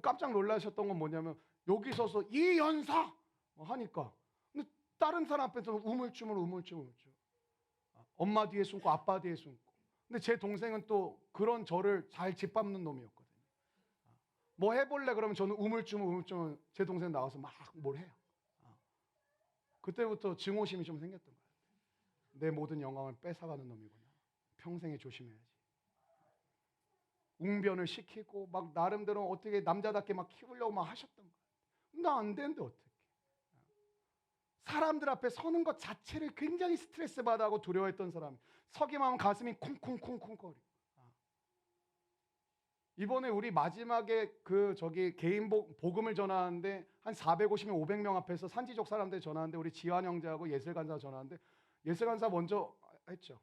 A: 깜짝 놀라셨던 건 뭐냐면 여기 서서 이 연사 하니까 근데 다른 사람 앞에서 우물쭈물. 엄마 뒤에 숨고 아빠 뒤에 숨고. 근데 제 동생은 또 그런 저를 잘 짓밟는 놈이었거든요. 뭐 해볼래 그러면 저는 우물쭈물. 제 동생 나와서 막 뭘 해요. 그때부터 증오심이 좀 생겼던 거예요. 내 모든 영광을 뺏어가는 놈이구나. 평생에 조심해야지. 웅변을 시키고 막 나름대로 어떻게 남자답게 막 키우려고 막 하셨던 거예요. 나 안 되는데 어떻게. 사람들 앞에 서는 것 자체를 굉장히 스트레스 받아하고 두려워했던 사람이 서기만 하면 가슴이 쿵쿵거리고. 이번에 우리 마지막에 개인 복음을 전하는데 한 450명 500명 앞에서 산지족 사람들 전하는데 우리 지환 형제하고 예슬간사 전하는데 예슬간사 먼저 했죠.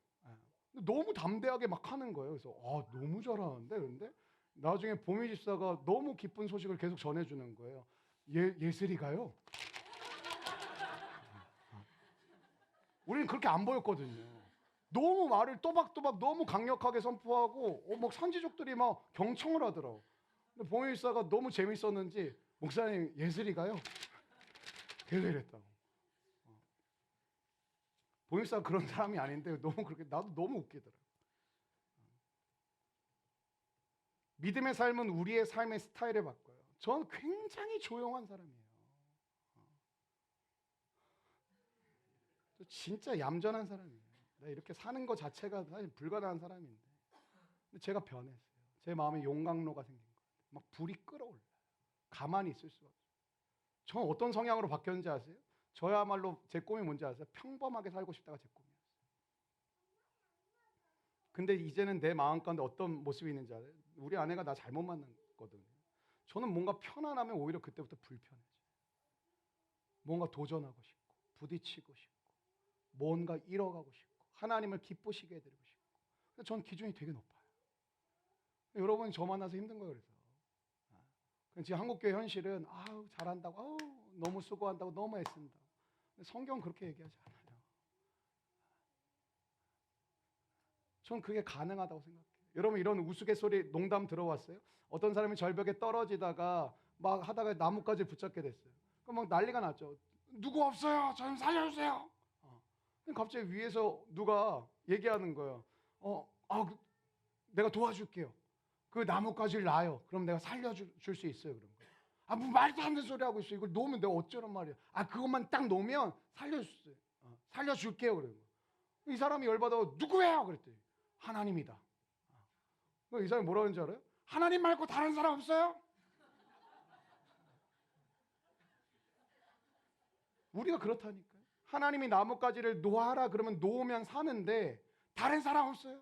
A: 너무 담대하게 막 하는 거예요. 그래서 너무 잘하는데. 그런데 나중에 보미 집사가 너무 기쁜 소식을 계속 전해주는 거예요. 예슬이가요. 우리는 그렇게 안 보였거든요. 너무 말을 또박또박 너무 강력하게 선포하고 막 산지족들이 막 경청을 하더라고. 근데 보미 집사가 너무 재밌었는지 목사님 예슬이가요. 계속 이랬다고. 보미 집사가 그런 사람이 아닌데 너무 그렇게 나도 너무 웃기더라고. 믿음의 삶은 우리의 삶의 스타일을 바꿔요. 저는 굉장히 조용한 사람이에요. 진짜 얌전한 사람이에요. 내가 이렇게 사는 것 자체가 사실 불가능한 사람인데 근데 제가 변했어요. 제 마음에 용광로가 생긴 거예요. 막 불이 끓어올라요. 가만히 있을 수가 없어요. 저는 어떤 성향으로 바뀌었는지 아세요? 저야말로 제 꿈이 뭔지 아세요? 평범하게 살고 싶다가 제 꿈이었어요. 근데 이제는 내 마음 가운데 어떤 모습이 있는지 알아요? 우리 아내가 나 잘못 만났거든요. 저는 뭔가 편안하면 오히려 그때부터 불편해져요. 뭔가 도전하고 싶고 부딪히고 싶고 뭔가 잃어가고 싶고 하나님을 기쁘시게 해드리고 싶고. 전 기준이 되게 높아요. 여러분이 저 만나서 힘든 거예요. 그래서 지금 한국교회 현실은 잘한다고 너무 수고한다고 너무 애쓴다고. 근데 성경은 그렇게 얘기하지 않아요. 전 그게 가능하다고 생각해요. 여러분 이런 우스갯소리 농담 들어왔어요? 어떤 사람이 절벽에 떨어지다가 막 하다가 나뭇가지 붙잡게 됐어요. 그럼 막 난리가 났죠. 누구 없어요. 저 좀 살려주세요. 갑자기 위에서 누가 얘기하는 거예요. 내가 도와줄게요. 그 나뭇가지를 놔요. 그럼 내가 살려줄 수 있어요. 그런 거예요. 뭐 말도 안 되는 소리 하고 있어. 이걸 놓으면 내가 어쩌란 말이야. 그것만 딱 놓으면 살려줄게요. 그래요. 이 사람이 열받아 누구예요? 그랬더니 하나님이다. 이 사람이 뭐라는 줄 알아요? 하나님 말고 다른 사람 없어요? 우리가 그렇다니까요. 하나님이 나뭇가지를 놓아라 그러면 놓으면 사는데 다른 사람 없어요?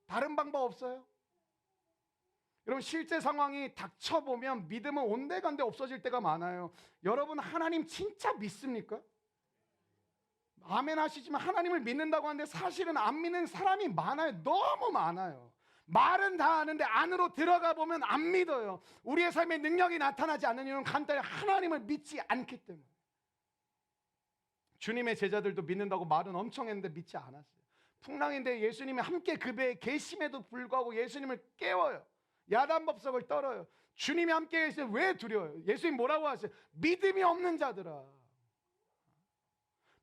A: 다른 방법 없어요? 여러분 실제 상황이 닥쳐보면 믿음은 온데간데 없어질 때가 많아요. 여러분 하나님 진짜 믿습니까? 아멘 하시지만 하나님을 믿는다고 하는데 사실은 안 믿는 사람이 많아요. 너무 많아요. 말은 다 아는데 안으로 들어가 보면 안 믿어요. 우리의 삶에 능력이 나타나지 않는 이유는 간단히 하나님을 믿지 않기 때문에. 주님의 제자들도 믿는다고 말은 엄청 했는데 믿지 않았어요. 풍랑인데 예수님이 함께 그 배에 계심에도 불구하고 예수님을 깨워요. 야단법석을 떨어요. 주님이 함께 계실 때 왜 두려워요? 예수님 뭐라고 하세요? 믿음이 없는 자들아.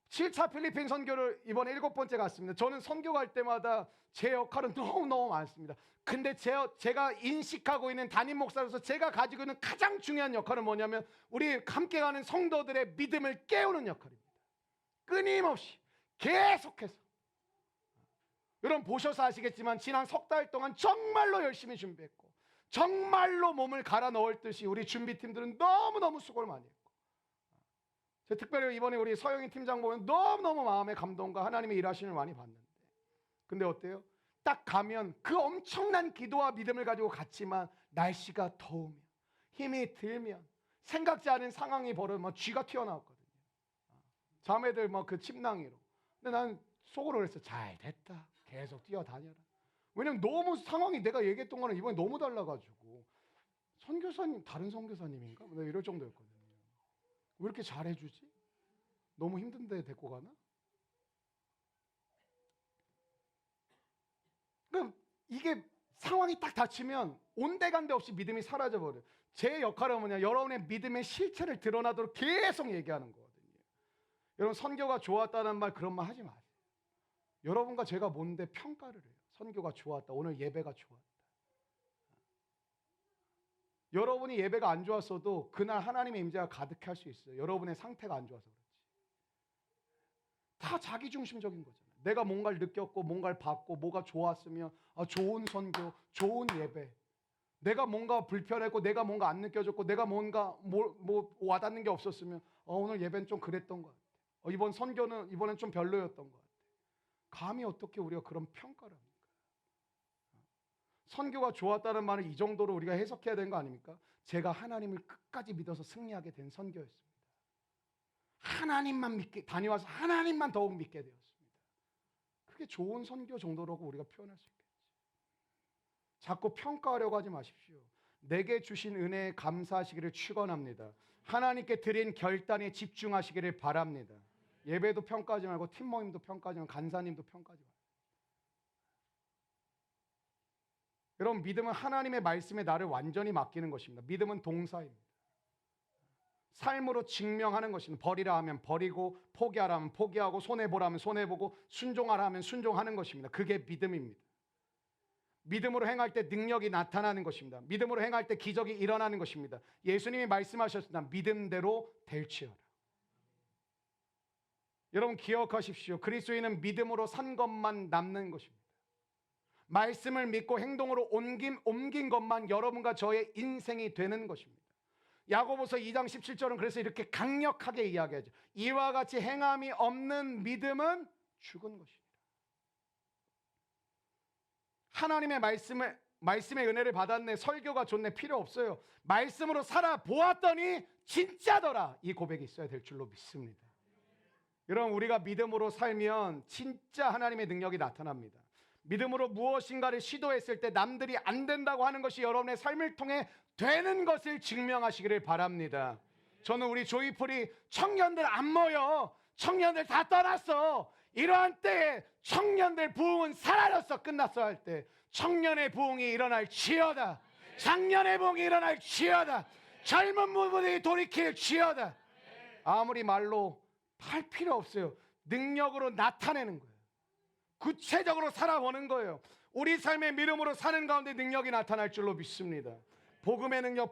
A: 7차 필리핀 선교를 이번에 7번째 갔습니다. 저는 선교 갈 때마다 제 역할은 너무너무 많습니다. 근데 제가 인식하고 있는 담임 목사로서 제가 가지고 있는 가장 중요한 역할은 뭐냐면 우리 함께 가는 성도들의 믿음을 깨우는 역할입니다. 끊임없이 계속해서. 여러분 보셔서 아시겠지만 지난 석 달 동안 정말로 열심히 준비했고 정말로 몸을 갈아 넣을 듯이 우리 준비팀들은 너무너무 수고를 많이 했고 특별히 이번에 우리 서영희 팀장 보면 너무너무 마음의 감동과 하나님의 일하심을 많이 봤는데 근데 어때요? 딱 가면 그 엄청난 기도와 믿음을 가지고 갔지만 날씨가 더우면 힘이 들면 생각지 않은 상황이 벌어지면 쥐가 튀어나왔거든요. 자매들 그 침낭이로. 근데 난 속으로 그랬어. 잘 됐다. 계속 뛰어다녀라. 왜냐면 너무 상황이 내가 얘기했던 거는 이번에 너무 달라가지고 선교사님 다른 선교사님인가? 내가 이럴 정도였거든요. 왜 이렇게 잘해주지? 너무 힘든데 데리고 가나? 그럼 이게 상황이 딱 닥치면 온데간데 없이 믿음이 사라져버려요. 제 역할은 뭐냐? 여러분의 믿음의 실체를 드러나도록 계속 얘기하는 거거든요. 여러분 선교가 좋았다는 말 그런 말 하지 마세요. 여러분과 제가 뭔데 평가를 해요. 선교가 좋았다. 오늘 예배가 좋았다. 여러분이 예배가 안 좋았어도 그날 하나님의 임재가 가득할 수 있어요. 여러분의 상태가 안 좋아서 그렇지. 다 자기중심적인 거잖아요. 내가 뭔가를 느꼈고 뭔가를 받고 뭐가 좋았으면 좋은 선교, 좋은 예배. 내가 뭔가 불편했고 내가 뭔가 안 느껴졌고 내가 뭔가 뭐 와닿는 게 없었으면 오늘 예배는 좀 그랬던 것 같아. 이번 선교는 이번엔 좀 별로였던 것 같아. 감히 어떻게 우리가 그런 평가를 합니까? 선교가 좋았다는 말을 이 정도로 우리가 해석해야 되는 거 아닙니까? 제가 하나님을 끝까지 믿어서 승리하게 된 선교였습니다. 하나님만 믿게 다녀와서 하나님만 더욱 믿게 되었습니다. 그게 좋은 선교 정도라고 우리가 표현할 수 있겠지. 자꾸 평가하려고 하지 마십시오. 내게 주신 은혜에 감사하시기를 축원합니다. 하나님께 드린 결단에 집중하시기를 바랍니다. 예배도 평가하지 말고 팀 모임도 평가하지 말고 간사님도 평가하지 말고. 여러분 믿음은 하나님의 말씀에 나를 완전히 맡기는 것입니다. 믿음은 동사입니다. 삶으로 증명하는 것입니다. 버리라 하면 버리고 포기하라 하면 포기하고 손해보라 하면 손해보고 순종하라 하면 순종하는 것입니다. 그게 믿음입니다. 믿음으로 행할 때 능력이 나타나는 것입니다. 믿음으로 행할 때 기적이 일어나는 것입니다. 예수님이 말씀하셨습니다. 믿음대로 될지어다. 여러분 기억하십시오. 그리스도인은 믿음으로 산 것만 남는 것입니다. 말씀을 믿고 행동으로 옮긴 것만 여러분과 저의 인생이 되는 것입니다. 야고보서 2장 17절은 그래서 이렇게 강력하게 이야기하죠. 이와 같이 행함이 없는 믿음은 죽은 것입니다. 하나님의 말씀의 은혜를 받았네, 설교가 좋네, 필요 없어요. 말씀으로 살아보았더니 진짜더라. 이 고백이 있어야 될 줄로 믿습니다. 여러분 우리가 믿음으로 살면 진짜 하나님의 능력이 나타납니다. 믿음으로 무엇인가를 시도했을 때 남들이 안 된다고 하는 것이 여러분의 삶을 통해 되는 것을 증명하시기를 바랍니다. 저는 우리 조이풀이 청년들 안 모여, 청년들 다 떠났어, 이러한 때에 청년들 부흥은 사라졌어, 끝났어 할 때 청년의 부흥이 일어날 지어다. 장년의 부흥이 일어날 지어다. 젊은 부부들이 돌이킬 지어다. 아무리 말로 할 필요 없어요. 능력으로 나타내는 거예요. 구체적으로 살아보는 거예요. 우리 삶의 믿음으로 사는 가운데 능력이 나타날 줄로 믿습니다. 복음의 능력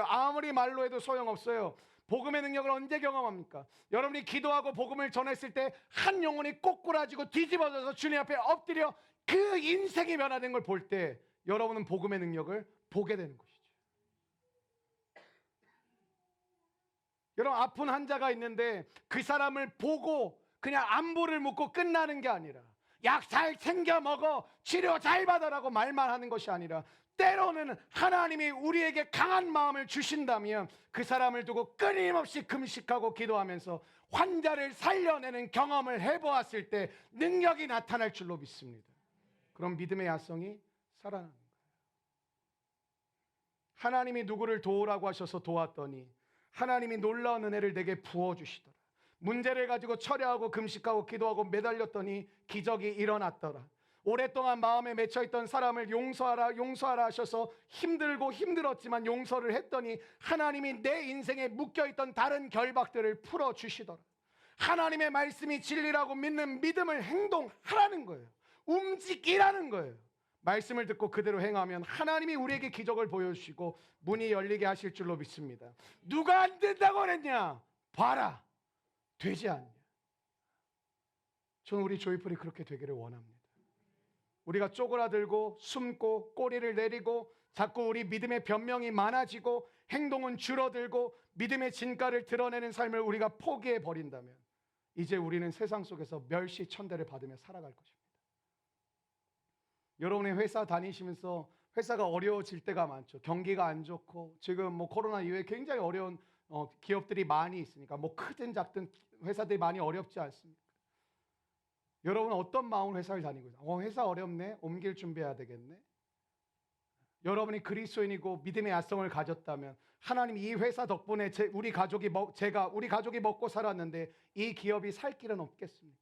A: 아무리 말로 해도 소용없어요. 복음의 능력을 언제 경험합니까? 여러분이 기도하고 복음을 전했을 때 한 영혼이 꼬꾸라지고 뒤집어져서 주님 앞에 엎드려 그 인생이 변화된 걸 볼 때 여러분은 복음의 능력을 보게 되는 것이죠. 여러분, 아픈 환자가 있는데 그 사람을 보고 그냥 안부를 묻고 끝나는 게 아니라 약 잘 챙겨 먹어, 치료 잘 받아라고 말만 하는 것이 아니라 때로는 하나님이 우리에게 강한 마음을 주신다면 그 사람을 두고 끊임없이 금식하고 기도하면서 환자를 살려내는 경험을 해보았을 때 능력이 나타날 줄로 믿습니다. 그럼 믿음의 야성이 살아나는 거예요. 하나님이 누구를 도우라고 하셔서 도왔더니 하나님이 놀라운 은혜를 내게 부어주시더라. 문제를 가지고 철야하고 금식하고 기도하고 매달렸더니 기적이 일어났더라. 오랫동안 마음에 맺혀있던 사람을 용서하라 하셔서 힘들고 힘들었지만 용서를 했더니 하나님이 내 인생에 묶여있던 다른 결박들을 풀어주시더라. 하나님의 말씀이 진리라고 믿는 믿음을 행동하라는 거예요. 움직이라는 거예요. 말씀을 듣고 그대로 행하면 하나님이 우리에게 기적을 보여주시고 문이 열리게 하실 줄로 믿습니다. 누가 안 된다고 그랬냐? 봐라, 되지 않냐? 저는 우리 조이풀이 그렇게 되기를 원합니다. 우리가 쪼그라들고 숨고 꼬리를 내리고 자꾸 우리 믿음의 변명이 많아지고 행동은 줄어들고 믿음의 진가를 드러내는 삶을 우리가 포기해 버린다면 이제 우리는 세상 속에서 멸시천대를 받으며 살아갈 것입니다. 여러분의 회사 다니시면서 회사가 어려워질 때가 많죠. 경기가 안 좋고 지금 코로나 이후에 굉장히 어려운 기업들이 많이 있으니까 크든 작든 회사들이 많이 어렵지 않습니까? 여러분은 어떤 마음으로 회사를 다니고 있어요? 회사 어렵네, 옮길 준비해야 되겠네. 여러분이 그리스도인이고 믿음의 야성을 가졌다면 하나님 이 회사 덕분에 우리 가족이 먹고 살았는데 이 기업이 살 길은 없겠습니까?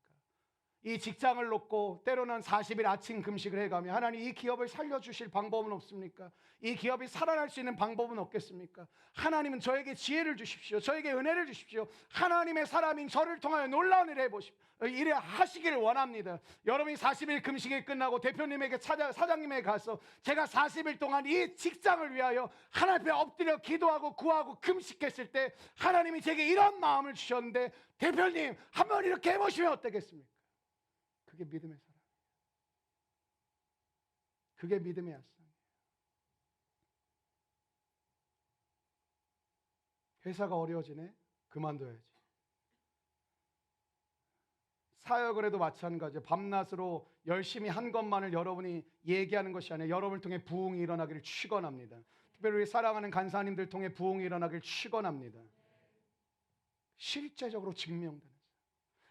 A: 이 직장을 놓고 때로는 40일 아침 금식을 해가며 하나님 이 기업을 살려주실 방법은 없습니까? 이 기업이 살아날 수 있는 방법은 없겠습니까? 하나님은 저에게 지혜를 주십시오. 저에게 은혜를 주십시오. 하나님의 사람인 저를 통하여 놀라운 일을 해보십시오. 이래 하시기를 원합니다. 여러분이 40일 금식이 끝나고 대표님에게 사장님에게 가서 제가 40일 동안 이 직장을 위하여 하나님 앞에 엎드려 기도하고 구하고 금식했을 때 하나님이 제게 이런 마음을 주셨는데 대표님 한번 이렇게 해보시면 어떻겠습니까? 그게 믿음의 사람. 그게 믿음의 야성이에요. 회사가 어려워지네? 그만둬야지. 사역을 해도 마찬가지예요. 밤낮으로 열심히 한 것만을 여러분이 얘기하는 것이 아니라 여러분을 통해 부흥이 일어나기를 축원합니다. 특별히 사랑하는 간사님들 통해 부흥이 일어나기를 축원합니다. 실제적으로 증명되는,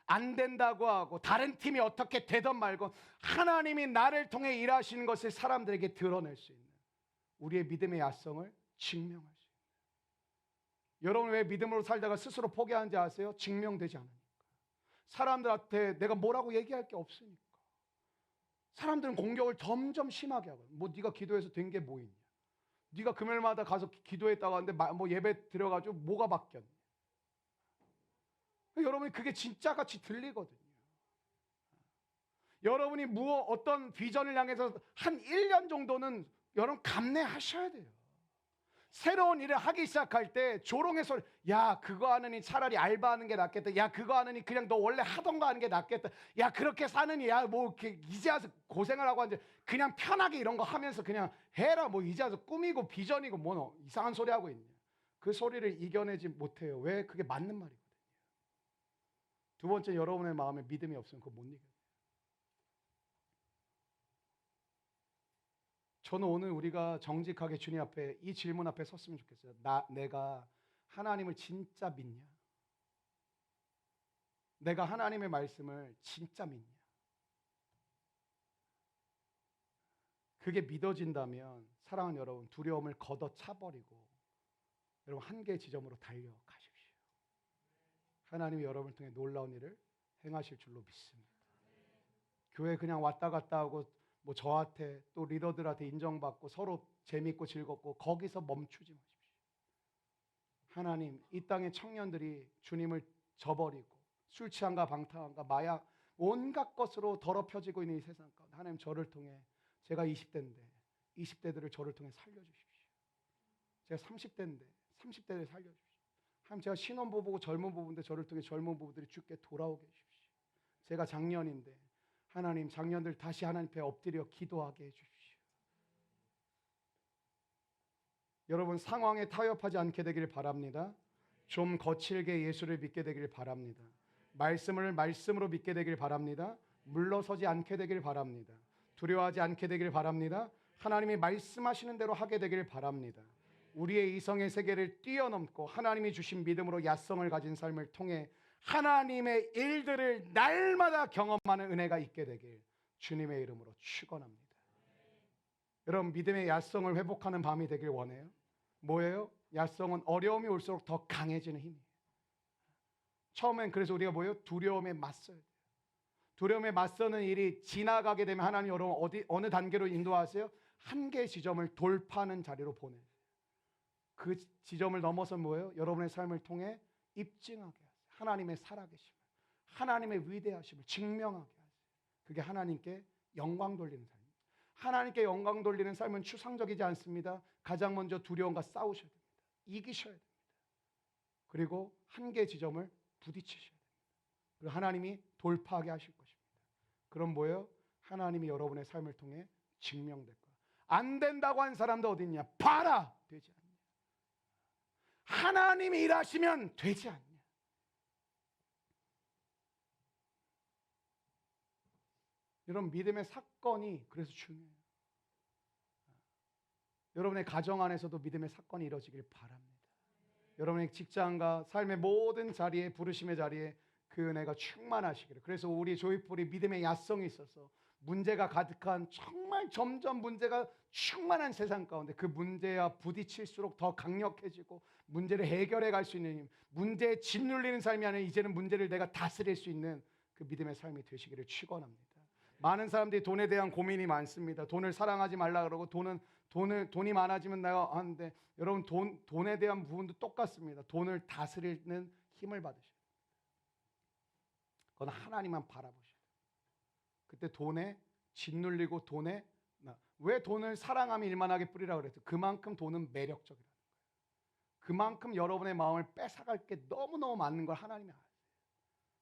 A: 안 된다고 하고 다른 팀이 어떻게 되든 말건 하나님이 나를 통해 일하시는 것을 사람들에게 드러낼 수 있는 우리의 믿음의 야성을 증명할 수 있는. 여러분 왜 믿음으로 살다가 스스로 포기하는지 아세요? 증명되지 않으니까. 사람들한테 내가 뭐라고 얘기할 게 없으니까. 사람들은 공격을 점점 심하게 하거든. 네가 기도해서 된 게 뭐 있냐? 네가 금요일마다 가서 기도했다고 하는데 예배 드려가지고 뭐가 바뀌었냐? 여러분이 그게 진짜같이 들리거든요. 여러분이 어떤 비전을 향해서 한 1년 정도는 여러분 감내하셔야 돼요. 새로운 일을 하기 시작할 때 조롱의 소리, 야 그거 하느니 차라리 알바하는 게 낫겠다. 야 그거 하느니 그냥 너 원래 하던 거 하는 게 낫겠다. 야 그렇게 사느니 이제 와서 고생을 하고 앉아 그냥 편하게 이런 거 하면서 그냥 해라. 이제 와서 꿈이고 비전이고 이상한 소리 하고 있냐. 그 소리를 이겨내지 못해요. 왜? 그게 맞는 말이거든요. 두 번째, 여러분의 마음에 믿음이 없으면 그거 못 이겨요. 저는 오늘 우리가 정직하게 주님 앞에 이 질문 앞에 섰으면 좋겠어요. 내가 하나님을 진짜 믿냐? 내가 하나님의 말씀을 진짜 믿냐? 그게 믿어진다면 사랑하는 여러분, 두려움을 걷어차버리고 여러분 한계 지점으로 달려가십시오. 하나님이 여러분을 통해 놀라운 일을 행하실 줄로 믿습니다. 교회 그냥 왔다 갔다 하고 저한테 또 리더들한테 인정받고 서로 재밌고 즐겁고 거기서 멈추지 마십시오. 하나님, 이 땅의 청년들이 주님을 저버리고 술 취함과 방탕함과 마약 온갖 것으로 더럽혀지고 있는 이 세상 가운데 하나님 저를 통해 제가 20대인데 20대들을 저를 통해 살려주십시오. 제가 30대인데 30대를 살려주십시오. 하나님 제가 신혼부부고 젊은 부부인데 저를 통해 젊은 부부들이 주께 돌아오게 해주십시오. 제가 장년인데 하나님 장년들 다시 하나님 앞에 엎드려 기도하게 해주십시오. 여러분 상황에 타협하지 않게 되길 바랍니다. 좀 거칠게 예수를 믿게 되길 바랍니다. 말씀을 말씀으로 믿게 되길 바랍니다. 물러서지 않게 되길 바랍니다. 두려워하지 않게 되길 바랍니다. 하나님이 말씀하시는 대로 하게 되길 바랍니다. 우리의 이성의 세계를 뛰어넘고 하나님이 주신 믿음으로 야성을 가진 삶을 통해 하나님의 일들을 날마다 경험하는 은혜가 있게 되길 주님의 이름으로 축원합니다. 여러분 믿음의 야성을 회복하는 밤이 되길 원해요. 뭐예요? 야성은 어려움이 올수록 더 강해지는 힘이에요. 처음엔 그래서 우리가 뭐예요? 두려움에 맞서야 돼요. 두려움에 맞서는 일이 지나가게 되면 하나님 여러분 어느 단계로 인도하세요? 한계 지점을 돌파하는 자리로 보내요. 그 지점을 넘어서 뭐예요? 여러분의 삶을 통해 입증하게 하세요. 하나님의 살아계심을, 하나님의 위대하심을 증명하게 하세요. 그게 하나님께 영광 돌리는 삶입니다. 하나님께 영광 돌리는 삶은 추상적이지 않습니다. 가장 먼저 두려움과 싸우셔야 됩니다. 이기셔야 됩니다. 그리고 한계 지점을 부딪히셔야 됩니다. 그리고 하나님이 돌파하게 하실 것입니다. 그럼 뭐예요? 하나님이 여러분의 삶을 통해 증명될 거예요. 안 된다고 한 사람도 어디 있냐? 봐라! 되지 않냐? 하나님이 일하시면 되지 않냐? 여러분 믿음의 사건이 그래서 중요해요. 여러분의 가정 안에서도 믿음의 사건이 이루어지길 바랍니다. 여러분의 직장과 삶의 모든 자리에 부르심의 자리에 그 은혜가 충만하시기를. 그래서 우리 조이풀이 믿음의 야성이 있어서 문제가 가득한 정말 점점 문제가 충만한 세상 가운데 그 문제와 부딪힐수록 더 강력해지고 문제를 해결해 갈 수 있는 힘, 문제에 짓눌리는 삶이 아니라 이제는 문제를 내가 다스릴 수 있는 그 믿음의 삶이 되시기를 축원합니다. 많은 사람들이 돈에 대한 고민이 많습니다. 돈을 사랑하지 말라 그러고 돈이 많아지면 내가 하는데 여러분 돈에 대한 부분도 똑같습니다. 돈을 다스리는 힘을 받으셔야 됩니다. 그건 하나님만 바라보셔야 돼요. 그때 돈에 짓눌리고 왜 돈을 사랑하며 일만하게 뿌리라고 그랬어요? 그만큼 돈은 매력적이라는 거예요. 그만큼 여러분의 마음을 뺏어갈 게 너무너무 많은 걸 하나님이 알아요.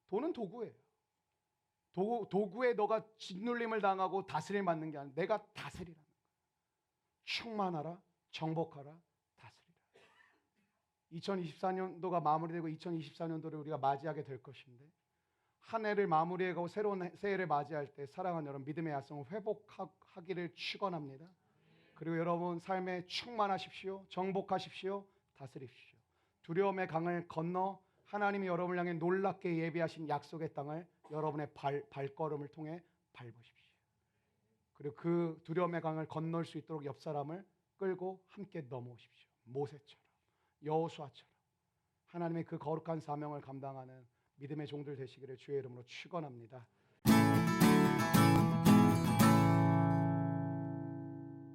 A: 돈은 도구예요. 도구에 너가 짓눌림을 당하고 다스림을 받는 게 아니라 내가 다스리라는 거예요. 충만하라, 정복하라, 다스리라. 2024년도가 마무리되고 2024년도를 우리가 맞이하게 될 것인데 한 해를 마무리하고 새로운 새해를 맞이할 때 사랑하는 여러분 믿음의 야성을 회복하기를 축원합니다. 그리고 여러분 삶에 충만하십시오. 정복하십시오. 다스리십시오. 두려움의 강을 건너 하나님이 여러분을 향해 놀랍게 예비하신 약속의 땅을 여러분의 발걸음을 통해 밟으십시오. 그리고 그 두려움의 강을 건널 수 있도록 옆 사람을 끌고 함께 넘어오십시오. 모세처럼 여호수아처럼 하나님의 그 거룩한 사명을 감당하는 믿음의 종들 되시기를 주의 이름으로 축원합니다.